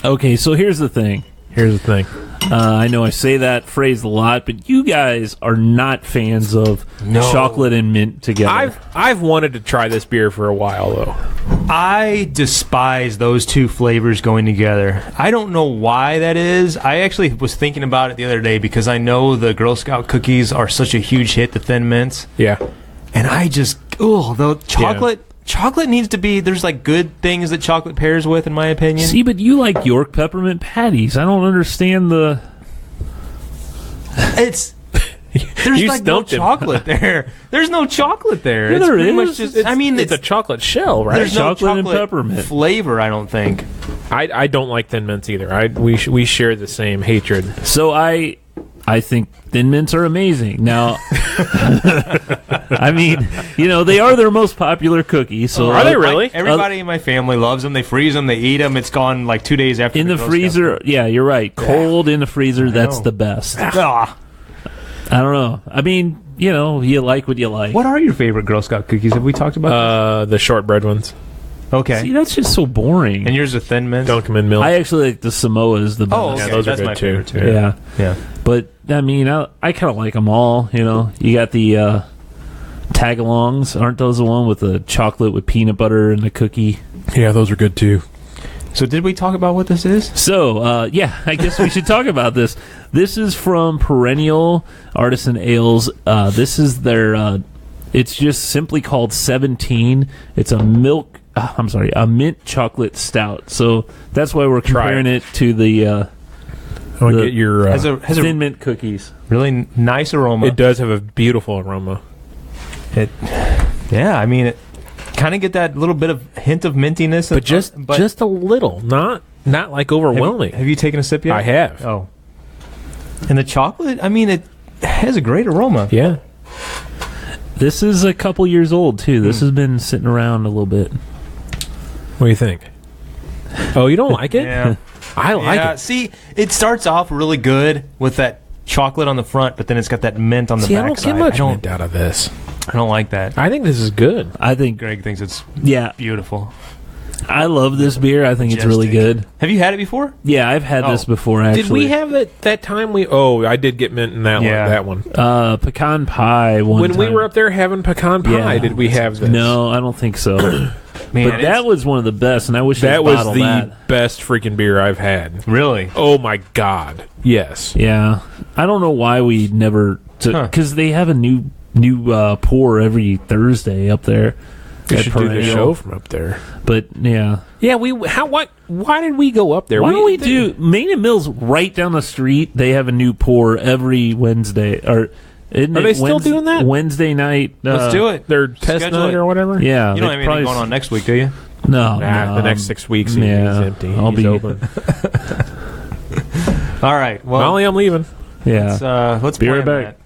Okay, so here's the thing. I know I say that phrase a lot, but you guys are not fans of chocolate and mint together. I've wanted to try this beer for a while though. I despise those two flavors going together. I don't know why that is. I actually was thinking about it the other day because I know the Girl Scout cookies are such a huge hit, the Thin Mints. Yeah. And I just, the chocolate needs to be, there's like good things that chocolate pairs with, in my opinion. See, but you like York peppermint patties. I don't understand the... There's You like no stumped him. chocolate there. There's no chocolate there. Yeah, It's there pretty is. much just, It's a chocolate shell, right? there's chocolate no and chocolate peppermint. flavor, I don't think. I don't like Thin Mints either. We share the same hatred. So I think Thin Mints are amazing. Now, I mean, they are their most popular cookie. So Are they really? Everybody in my family loves them. They freeze them. They eat them. It's gone like 2 days after in the Girl Scout freezer? Yeah, you're right. Cold in the freezer, that's know. the best. Ah. I don't know. I mean, you like what you like. What are your favorite Girl Scout cookies? Have we talked about The shortbread ones. this? Okay. See, that's just so boring. And yours are Thin Mints? Dunkin' in milk. I actually like the Samoas the best. Oh, okay. Yeah, those are That's good my too. favorite too. Yeah. Yeah. But, I mean, I kind of like them all, You got the tag-alongs. Aren't those the one with the chocolate with peanut butter and the cookie? Yeah, those are good too. So did we talk about what this is? So, I guess we should talk about this. This is from Perennial Artisan Ales. This is their, it's just simply called 17. It's a a mint chocolate stout. So that's why we're comparing it to the I want to get your. Has a Thin Mint cookies. really nice aroma. It does have a beautiful aroma. Yeah, I mean, it kind of get that little bit of hint of mintiness. But just a little, not like overwhelming. Have you taken a sip yet? I have. Oh. And the chocolate, I mean, it has a great aroma. Yeah. This is a couple years old, too. This has been sitting around a little bit. What do you think? Oh, you don't like it? Yeah. I like Yeah, it. see, it starts off really good with that chocolate on the front, but then it's got that mint on the See, I back don't get much mint out of this. I don't like that. I think this is good. I think, Greg thinks it's yeah, beautiful. I love this beer. I think it's really Majestic. good. Have you had it before? Yeah, I've had this before, actually. Did we have it that time we... Oh, I did get mint in that one. pecan pie one When we time. were up there having pecan pie, Yeah. did we have this? No, I don't think so. Man, but that was one of the best, and I wish That they'd was bottle the that. best freaking beer I've had. really. Oh, my God. Yes. Yeah, I don't know why we never because they have a new pour every Thursday up there. We at should do the Perennial. show from up there. But yeah, Yeah, why did we go up there? why don't we do Main and Mill's right down the street? They have a new pour every Wednesday, or isn't Are it they still doing that? Wednesday night? Let's do it. their test Schedule night it. or whatever? Yeah, You don't have they anything probably going on next week, do you? No, Nah, the next 6 weeks yeah, he's empty. I'll He's be open. All right. Well, Molly, I'm leaving. Yeah, let's Be right plan back.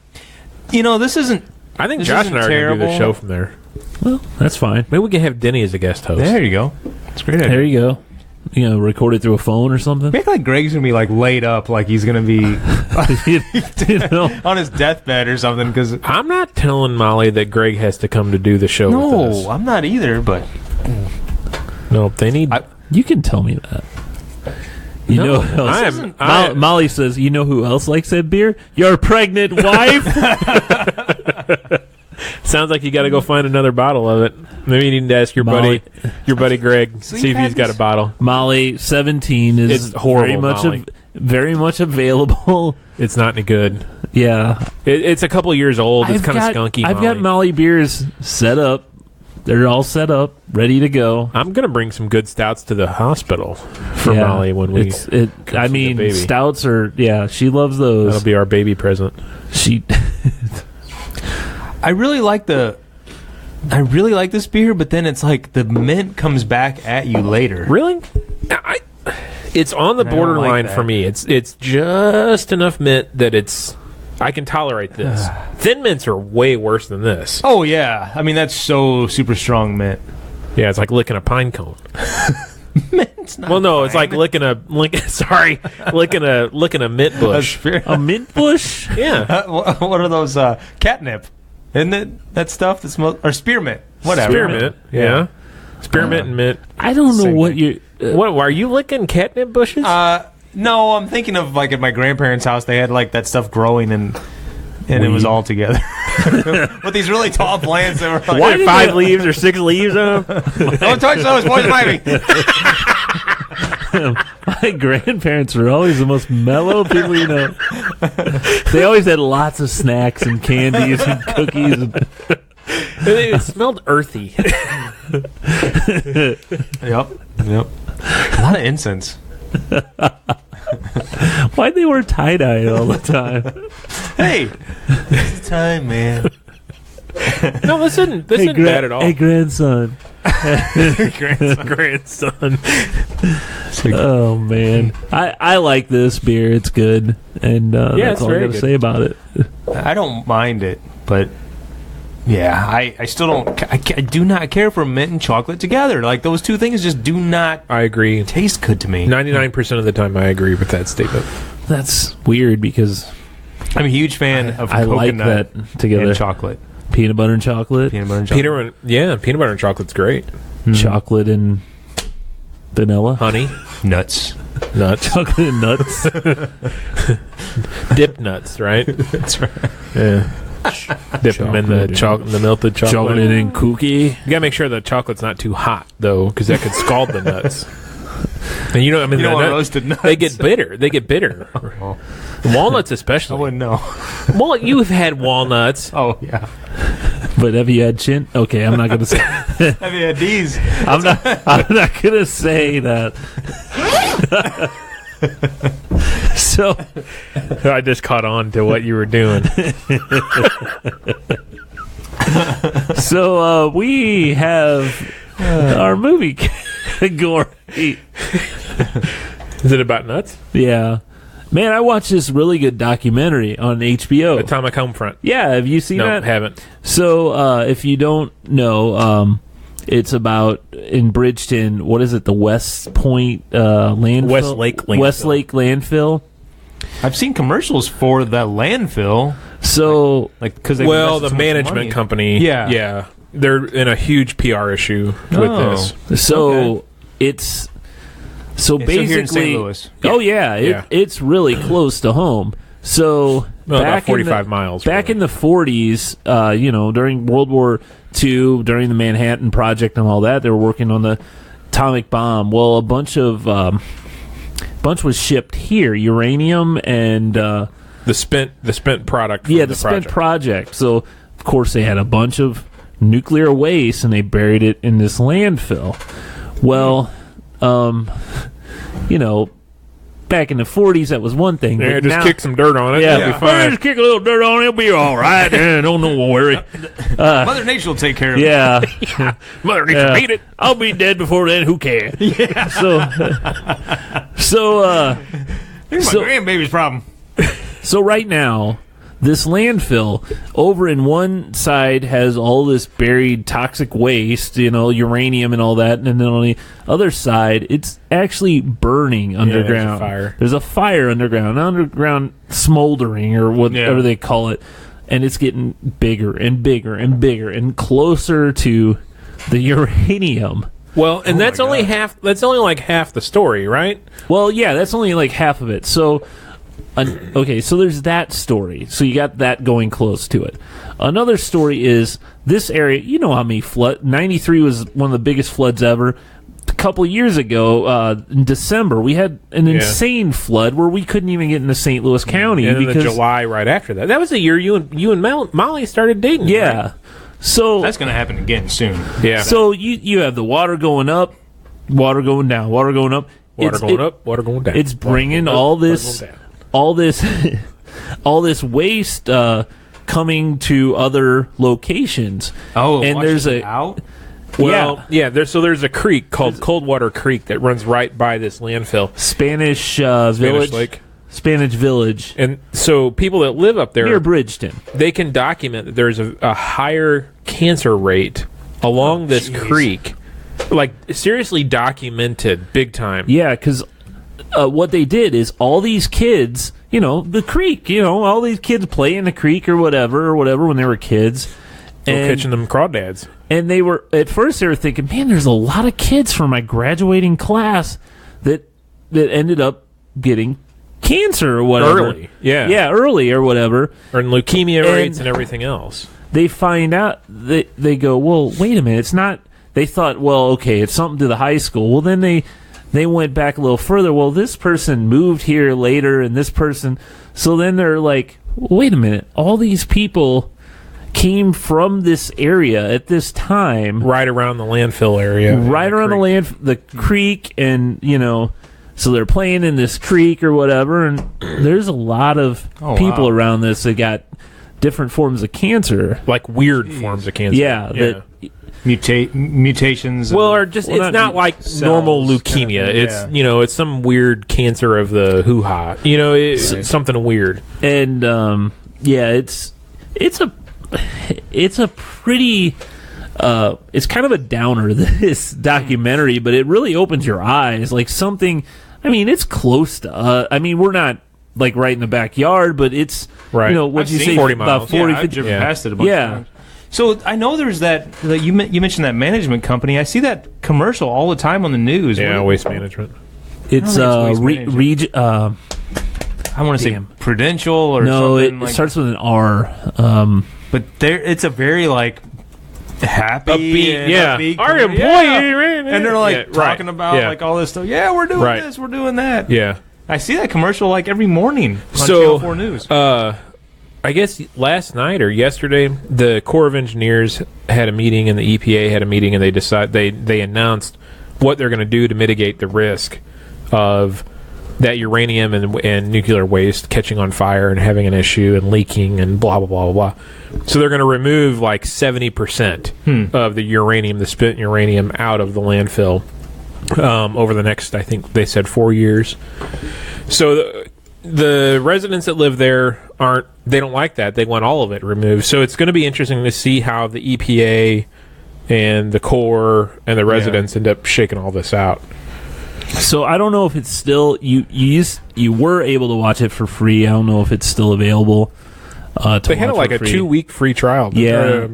that. This isn't. I think This Josh isn't and I are going to do the terrible. show from there. well, that's fine. Maybe we can have Denny as a guest host. There you go. It's a great idea. There you go. record it through a phone or something. Make like Greg's gonna be like laid up, like he's gonna be on his deathbed or something. Because I'm not telling Molly that Greg has to come to do the show with us. no, I'm not either. But No, they need. You can tell me that. No, who else? Molly says, you know who else likes that beer? Your pregnant wife. Sounds like you got to go find another bottle of it. Maybe you need to ask your buddy Greg, see if he's got a bottle. Molly, 17 is It's horrible, Molly. very much available. It's not any good. Yeah. It's a couple years old. It's kind of skunky. I've got Molly beers set up. They're all set up, ready to go. I'm gonna bring some good stouts to the hospital for Yeah, Molly when we. Stouts are. Yeah, she loves those. That'll be our baby present. She. I really like this beer, but then it's like the mint comes back at you later. Really? It's on the I don't borderline like for that. me. It's just enough mint that I can tolerate this. Thin mints are way worse than this. Oh yeah, I mean that's so super strong mint. Yeah, it's like licking a pine cone. Mint's not Well, no, it's fine. like licking a mint bush. A mint bush? Yeah, What are those catnip? Isn't it that stuff that smells or spearmint? Whatever. spearmint. Yeah, spearmint and mint. I don't know Same what thing. you. What are you licking catnip bushes? No, I'm thinking of like at my grandparents' house. They had like that stuff growing and it was all together with these really tall plants that were like, Why 5 leaves or 6 leaves on them? don't touch those, poison ivy. My grandparents were always the most mellow people you know. They always had lots of snacks and candies and cookies. It smelled earthy. Yep. A lot of incense. Why'd they wear tie-dye all the time? Hey, it's time, man. No, this isn't bad at all. Hey, grandson. grandson. Oh, man. I like this beer. It's good. And that's it's all I very got to good. say about it. I don't mind it, but yeah, I still don't. I do not care for mint and chocolate together. Like those two things just do not I agree. taste good to me. 99% of the time, I agree with that statement. That's weird because I'm a huge fan of I like coconut that together. and chocolate. Peanut butter and chocolate. Peanut butter and chocolate. Peanut butter and chocolate's great. Chocolate and vanilla. Honey, Nuts. nuts, Chocolate and nuts. dip nuts, right? That's right. Yeah. Dip them in the the melted chocolate. Chocolate and cookie. You gotta make sure the chocolate's not too hot though, because that could scald the nuts. And You don't want roasted nuts. They get bitter. Walnuts I especially. wouldn't know. Well, you've had walnuts. Oh yeah. But have you had chin? Okay, I'm not gonna say. Have you had these? I'm not gonna say that. So I just caught on to what you were doing. we have our movie category. Is it about nuts? Yeah, man, I watched this really good documentary on HBO. Atomic Homefront. Yeah, have you seen No, that? haven't. So if you don't know, it's about in Bridgeton. What is it? The West Point landfill. Westlake landfill. Westlake landfill. I've seen commercials for the landfill, So like because The management company. Yeah. They're in a huge PR issue with Oh. this. So it's so Yeah, so basically. here in St. Louis. Oh yeah, Yeah. it's really close to home. So Well, about back 45 miles. Back in the 40s, during World War II, during the Manhattan Project and all that, they were working on the atomic bomb. Well, a bunch was shipped here, uranium and the spent product. From the spent project. So of course they had a bunch of nuclear waste and they buried it in this landfill. Well, back in the 40s that was one thing. Yeah, but just now- kick some dirt on it. Yeah, It'll be fine. just kick a little dirt on it. It'll be all right. Don't worry. Mother Nature will take care of it. Yeah. Mother Nature beat it. I'll be dead before then. Who cares? Yeah. So Here's my grandbaby's problem. right now, this landfill over in one side has all this buried toxic waste, uranium and all that, and then on the other side, it's actually burning underground. There's a fire underground smoldering or whatever they call it, and it's getting bigger and bigger and bigger and closer to the uranium. Well, and that's only like half the story, right? Well, yeah, that's only like half of it. So, okay, so there's that story. So you got that going close to it. Another story is this area. You know how many flood? 93 was one of the biggest floods ever. A couple years ago, in December, we had an insane flood where we couldn't even get into St. Louis County. And because in July right after that. That was the year you and Molly started dating. Yeah. Right? So that's going to happen again soon. Yeah. So you have the water going up, water going down, water going up, water going up, water going down. It's bringing all this waste coming to other locations. Oh, and there's out. Well, there's a creek called Coldwater Creek that runs right by this landfill. Spanish village. Lake. Spanish Village. And so people that live up there near Bridgeton, they can document that there's a higher cancer rate along this creek. Like, seriously documented big time. Yeah, because what they did is all these kids, the creek, all these kids play in the creek or whatever when they were kids. And catching them crawdads. And they were, at first they were thinking, man, there's a lot of kids from my graduating class that ended up getting cancer or whatever. Early. Yeah. Yeah, early or whatever. Or leukemia rates and everything else. They find out, they go, well, wait a minute, it's not, they thought, well, okay, it's something to the high school. Well, then they went back a little further. Well, this person moved here later and this person, so then they're like, wait a minute, all these people came from this area at this time. Right around the landfill area. Right around the creek, and, so they're playing in this creek or whatever, and there's a lot of people around this that got different forms of cancer. Like weird forms of cancer. Yeah. Mutations. Well, or just, it's not like normal leukemia. It's some weird cancer of the hoo-ha. It's something weird. And, it's a pretty... it's kind of a downer, this documentary, but it really opens your eyes. Like something... it's close to... we're not like right in the backyard, but it's... Right. What'd you say? 40 miles. About 40, I've 50... driven past it a bunch of times. So I know there's that you mentioned that management company. I see that commercial all the time on the news. Yeah, Waste Management. It's I want to say Prudential or no, something. It starts with an R. But it's a very happy, upbeat, our employee, and they're talking about all this stuff. Yeah, we're doing this, we're doing that. Yeah, I see that commercial every morning on Channel 4 News. I guess last night or yesterday, the Corps of Engineers had a meeting and the EPA had a meeting, and they announced what they're going to do to mitigate the risk of that uranium and nuclear waste catching on fire and having an issue and leaking and blah, blah, blah, blah, blah. So they're going to remove 70% of the uranium, the spent uranium, out of the landfill over the next, I think they said 4 years. So the residents that live there they don't like that. They want all of it removed. So it's going to be interesting to see how the EPA and the Corps and the residents end up shaking all this out. So I don't know if it's still you were able to watch it for free. I don't know if it's still available. They had a 2-week free trial.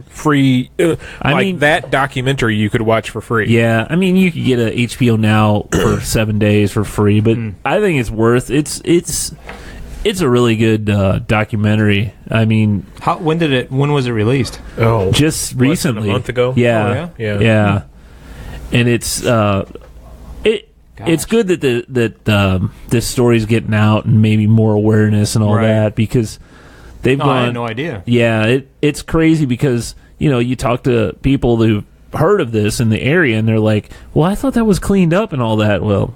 Free. That documentary you could watch for free. Yeah, you could get a HBO Now for 7 days for free, but I think it's worth. It's a really good documentary. When was it released? Oh, just recently, a month ago. Yeah, yeah. And it's it's good that this story's getting out and maybe more awareness and all that, because they've gone. I had no idea. Yeah, it's crazy because you talk to people who've heard of this in the area and they're like, well, I thought that was cleaned up and all that. Well,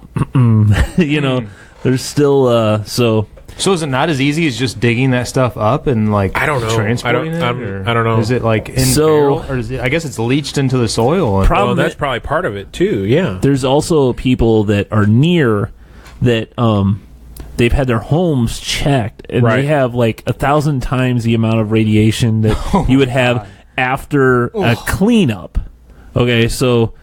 there's still So is it not as easy as just digging that stuff up and I don't know. transporting it? I don't know. Is it in barrel, or is it? I guess it's leached into the soil. That's probably part of it too. Yeah. There's also people that are near that they've had their homes checked, and Right. they have like 1,000 times the amount of radiation that you would have after a cleanup. Okay, so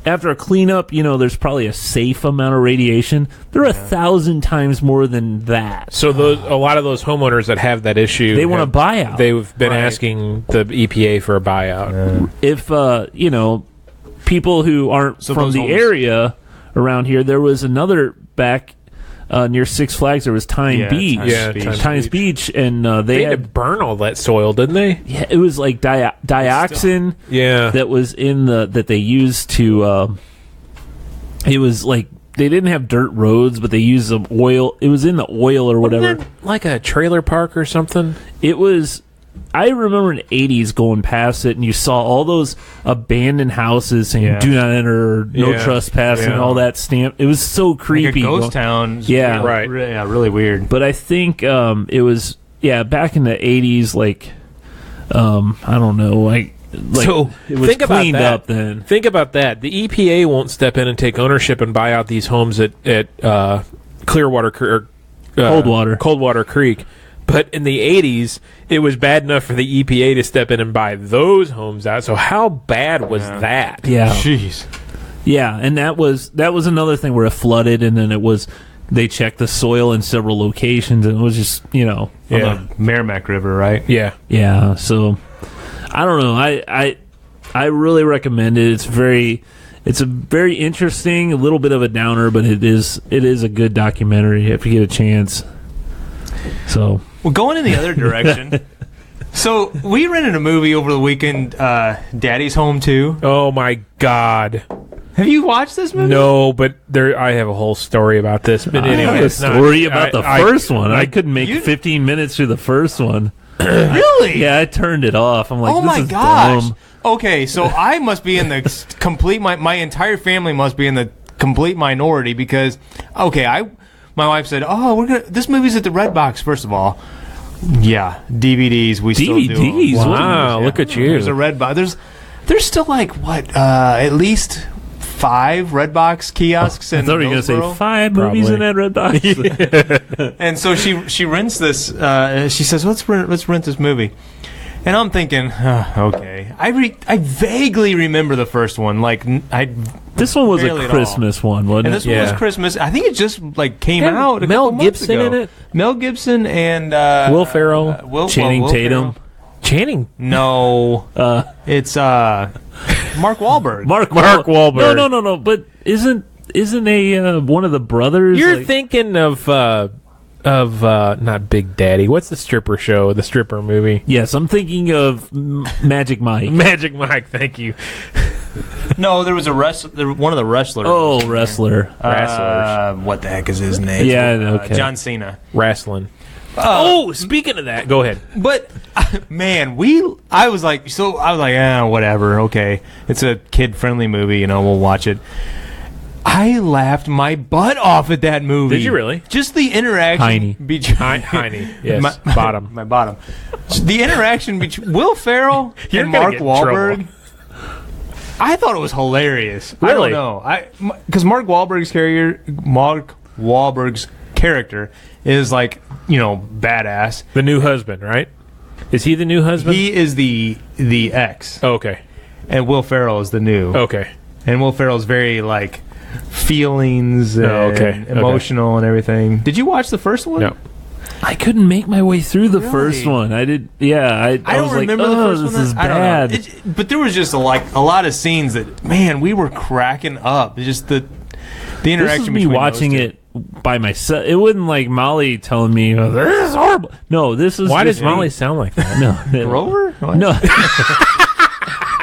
after a cleanup, there's probably a safe amount of radiation. They're 1,000 times more than that. So a lot of those homeowners that have that issue, They want a buyout. They've been asking the EPA for a buyout. If people who aren't So from those the homes- area around here, there was another back near Six Flags. There was Time Beach, Times Beach, and They they had to had burn all that soil, didn't they? it was like dioxin Yeah. that was in that they used to. It was like they didn't have dirt roads, but they used some oil. It was in the oil or whatever. Wasn't that like a trailer park or something? It was. I remember in the 80s going past it, and you saw all those abandoned houses saying "Do not enter," "No Yeah. trespassing," Yeah. all that stamp. It was so creepy. Like a ghost town. Yeah. Right. Yeah, really weird. But I think it was back in the 80s. Like I don't know, like So it was think about cleaned that. up then. Think about that. The EPA won't step in and take ownership and buy out these homes at Clearwater or Coldwater Creek. But in the 80s, it was bad enough for the EPA to step in and buy those homes out. So how bad was that? Yeah, Jeez. yeah, and that was another thing where it flooded, and then they checked the soil in several locations, and it was just Yeah. On the Merrimack River, right? Yeah. Yeah, so I don't know. I really recommend it. It's a very interesting, a little bit of a downer, but it is a good documentary if you get a chance. So Well, going in the other direction. So we rented a movie over the weekend, Daddy's Home 2. Oh my God. Have you watched this movie? No, but I have a whole story about this. But I anyway, have a it's not- story about the first one. I I- couldn't make 15 minutes through the first one. Really? Yeah, I turned it off. I'm like, Oh this my is gosh. dumb. Okay, so I must be in the complete. My entire family must be in the complete minority because my wife said, "Oh, this movie's at the Red Box." First of all, yeah, DVDs. We still do 'em. DVDs? Wow, Yeah. look at you. There's a Red Box. There's still like at least 5 Redbox kiosks I in thought you were going to say Hillsboro. 5 movies in that red box. And so she rents this. She says, "Let's rent this movie." And I'm thinking, okay. I vaguely remember the first one. Like This one was Barely a at all. Christmas one, wasn't and it? this one was Christmas. I think it just came Had out. Mel couple months Gibson ago. in it? Mel Gibson and Will Ferrell, Channing Will Tatum. Ferrell. Channing. No, it's Mark Wahlberg. Mark Wahlberg. No. But isn't a one of the brothers? You're like- thinking of not Big Daddy. What's the stripper show? The stripper movie. Yes, I'm thinking of Magic Mike. Magic Mike. Thank you. No, there was one of the wrestlers. Oh, wrestler. What the heck is his name? Yeah, okay. John Cena. Wrestling. Speaking of that, go ahead. But man, I was like, whatever, okay. It's a kid-friendly movie, we'll watch it. I laughed my butt off at that movie. Did you really? Just the interaction Heine. between Heine. Yes. Bottom. my bottom. The interaction between Will Ferrell You're and gonna Mark get in Wahlberg. trouble. I thought it was hilarious. Really? I don't know. Because Mark Wahlberg's character is like, badass. The new husband, right? Is he the new husband? He is the ex, Oh, okay. and Will Ferrell is the new. Okay. And Will Ferrell's very like feelings and okay. emotional and everything. Did you watch the first one? No. I couldn't make my way through the first one. I did. Yeah, I don't was like, remember the first this one. is I don't know. bad. But there was just a lot of scenes that, man, we were cracking up. It's just the interaction This is me between watching those two. it by myself. It wasn't like Molly telling me, "Oh, this is horrible." No, this is. Why just does Molly me. sound like that? No, Grover? What? No.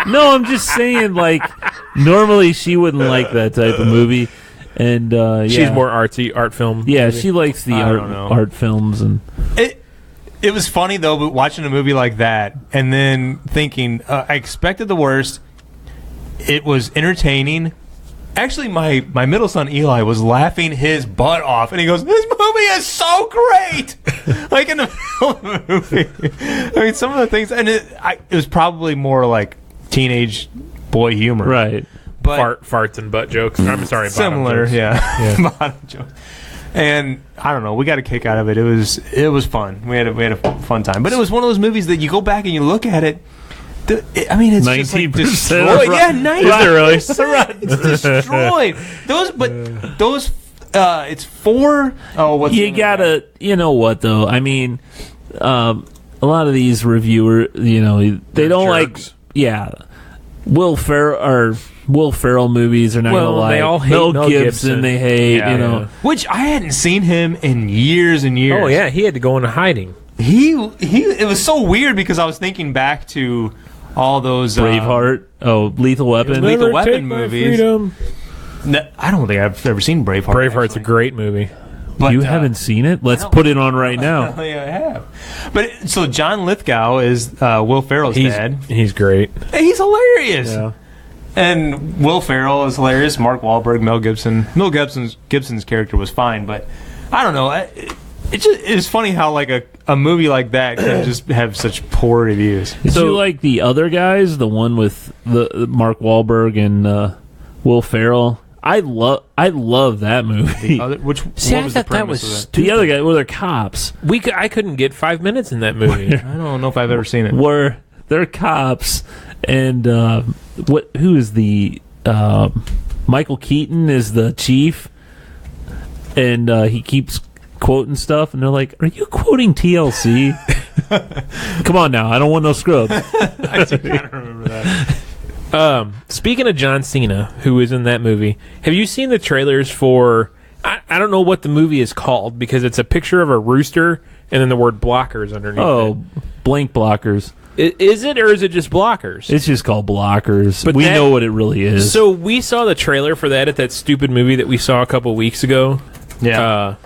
No, I'm just saying, like, normally she wouldn't like that type of movie. And, She's more artsy, art film. Yeah, movie. she likes the I don't know. art films. And It was funny though, but watching a movie like that and then thinking, I expected the worst. It was entertaining. Actually, my middle son Eli was laughing his butt off, and he goes, "This movie is so great!" Like in the middle of the movie. I mean, some of the things, and it was probably more like teenage boy humor, right. But farts and butt jokes. I'm sorry, bottom similar, jokes. yeah. Bottom jokes. And I don't know, we got a kick out of it. It was fun. We had a fun time. But it was one of those movies that you go back and you look at it. It's just like destroyed. Yeah, 90%. Is it really? It's destroyed. Those. It's 4. Oh, what's you gotta? You know what though? I mean, a lot of these reviewers, they don't jerks. like. Yeah, Will Ferrell movies are not gonna like. They all hate Mel Gibson. They hate. Yeah. Which I hadn't seen him in years and years. Oh yeah, he had to go into hiding. It was so weird because I was thinking back to all those Braveheart. Lethal Weapon. Lethal Weapon movies. No, I don't think I've ever seen Braveheart. Braveheart's a great movie. But, you haven't seen it? Let's put it on right now. Yeah, I have. But so John Lithgow is Will Ferrell's dad. He's great. He's hilarious. Yeah. And Will Ferrell is hilarious. Mark Wahlberg, Mel Gibson. Gibson's character was fine, but I don't know. It's funny how like a movie like that can just have such poor reviews. Did you like the other guys? The one with the Mark Wahlberg and Will Ferrell? I love that movie. What was the premise of that? The other guy, they're cops. I couldn't get 5 minutes in that movie. I don't know if I've ever seen it. Where they're cops, and who is the Michael Keaton is the chief, and he keeps quoting stuff, and they're like, "Are you quoting TLC?" Come on now, I don't want no scrubs. I kind of remember that. Speaking of John Cena, who is in that movie, have you seen the trailers for? I don't know what the movie is called because it's a picture of a rooster and then the word blockers underneath. Oh, blank blockers. Is it, or is it just blockers? It's just called blockers. But we know what it really is. So we saw the trailer for that at that stupid movie that we saw a couple weeks ago. Yeah.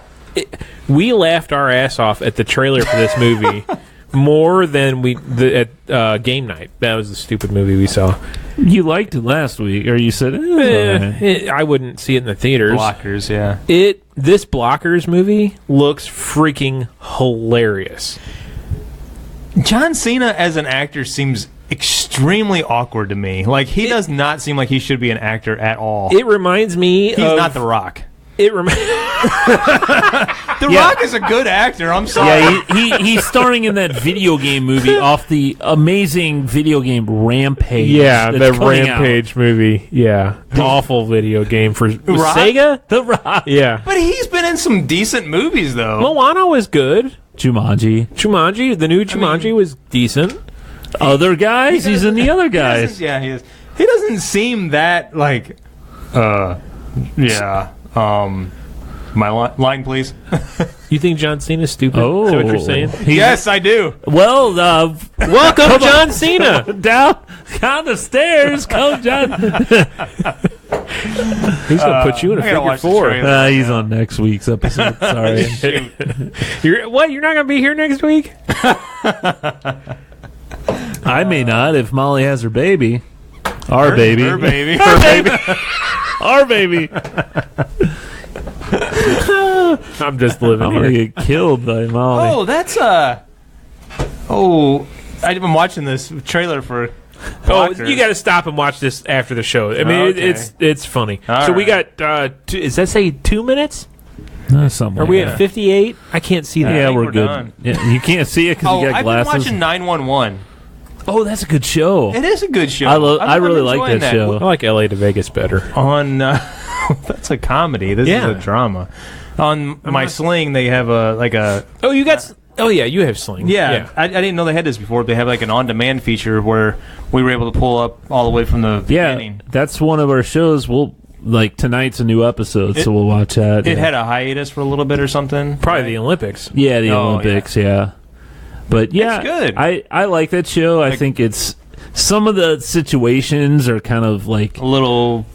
We laughed our ass off at the trailer for this movie more than at game night. That was the stupid movie we saw. You liked it last week, or you said, I wouldn't see it in the theaters. Blockers, yeah. This Blockers movie looks freaking hilarious. John Cena as an actor seems extremely awkward to me. Like, he does not seem like he should be an actor at all. It reminds me He's not The Rock. The Rock is a good actor. I'm sorry. Yeah, he's starring in that video game movie off the amazing video game Rampage. Yeah, the Rampage movie. Yeah, awful video game for Sega. The Rock. Yeah, but he's been in some decent movies though. Moana was good. Jumanji. The new Jumanji was decent. Other guys. He's in the other guys. He is. He doesn't seem that like. Yeah. My line, please. You think John Cena's stupid? Oh, is that what you're saying? Yes, I do. Well, welcome, John Cena. down the stairs. Come, John. He's gonna put you in a figure 4. He's on next week's episode. Sorry. You're not gonna be here next week? I may not if Molly has her baby. Our baby. Her baby. Our baby. I'm just living I'm here. gonna get killed by Molly. Oh, that's I've been watching this trailer for. Blockers. You got to stop and watch this after the show. I mean, okay. it's funny. All so we right. got. Does that say 2 minutes? Something. Are we at 58? I can't see that. Yeah, think we're we're good. done. Yeah, you can't see it because you got I've glasses. been watching 911. Oh, that's a good show. It is a good show. I really like enjoying that show. I like LA to Vegas better. On that's a comedy. This is a drama. On My Sling, they have a. Oh, you got. Oh yeah, you have Sling. Yeah. I didn't know they had this before. They have like an on-demand feature where we were able to pull up all the way from the beginning. That's one of our shows. Tonight's a new episode, so we'll watch that. It had a hiatus for a little bit or something. Probably the Olympics. Yeah, the Olympics. Yeah. But yeah, it's good. I like that show. I think it's some of the situations are kind of like a little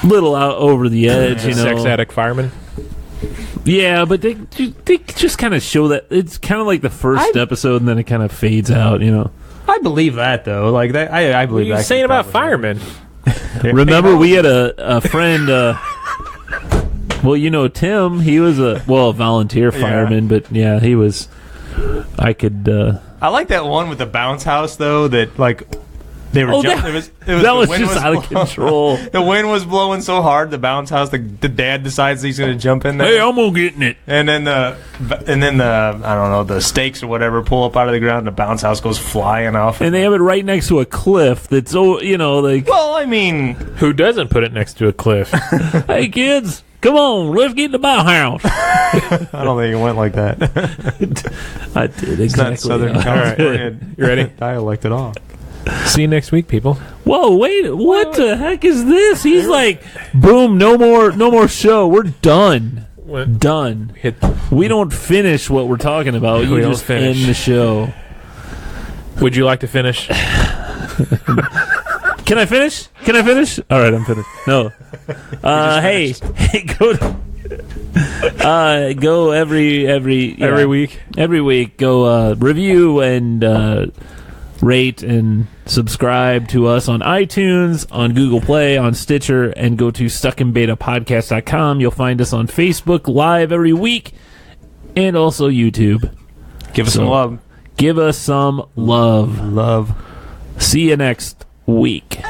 out over the edge, you know. Sex addict fireman. Yeah, but they just kind of show that it's kind of like the first episode, and then it kind of fades out, you know. I believe that though. Like that, I believe What are that. you saying about firemen? Remember, we had a friend. Well, you know, Tim. He was a volunteer fireman, but yeah, he was. I could. I like that one with the bounce house though. That like They were Oh, jumping. that It was that the was wind just out of control. The wind was blowing so hard, the bounce house. The dad decides he's going to jump in there. Hey, I'm gonna get in it. And then the I don't know, the stakes or whatever pull up out of the ground. And the bounce house goes flying off. And they have it right next to a cliff. That's like. Well, I mean, Who doesn't put it next to a cliff? Hey kids, come on, let's get in the Bauhaus. I don't think it went like that. I did It's not exactly. Southern how- California. You ready? Dialect at all. See you next week, people. Whoa, wait, what the heck is this? He's like, boom, no more show. We're done. Done. Hit. We don't finish what we're talking about. We You don't just finish. end the show. Would you like to finish? Can I finish? All right, I'm finished. No. Hey, go every week. Every week, go review and rate and subscribe to us on iTunes, on Google Play, on Stitcher, and go to stuckinbetapodcast.com. You'll find us on Facebook live every week and also YouTube. Give us some love. Give us some love. Love. See you next week.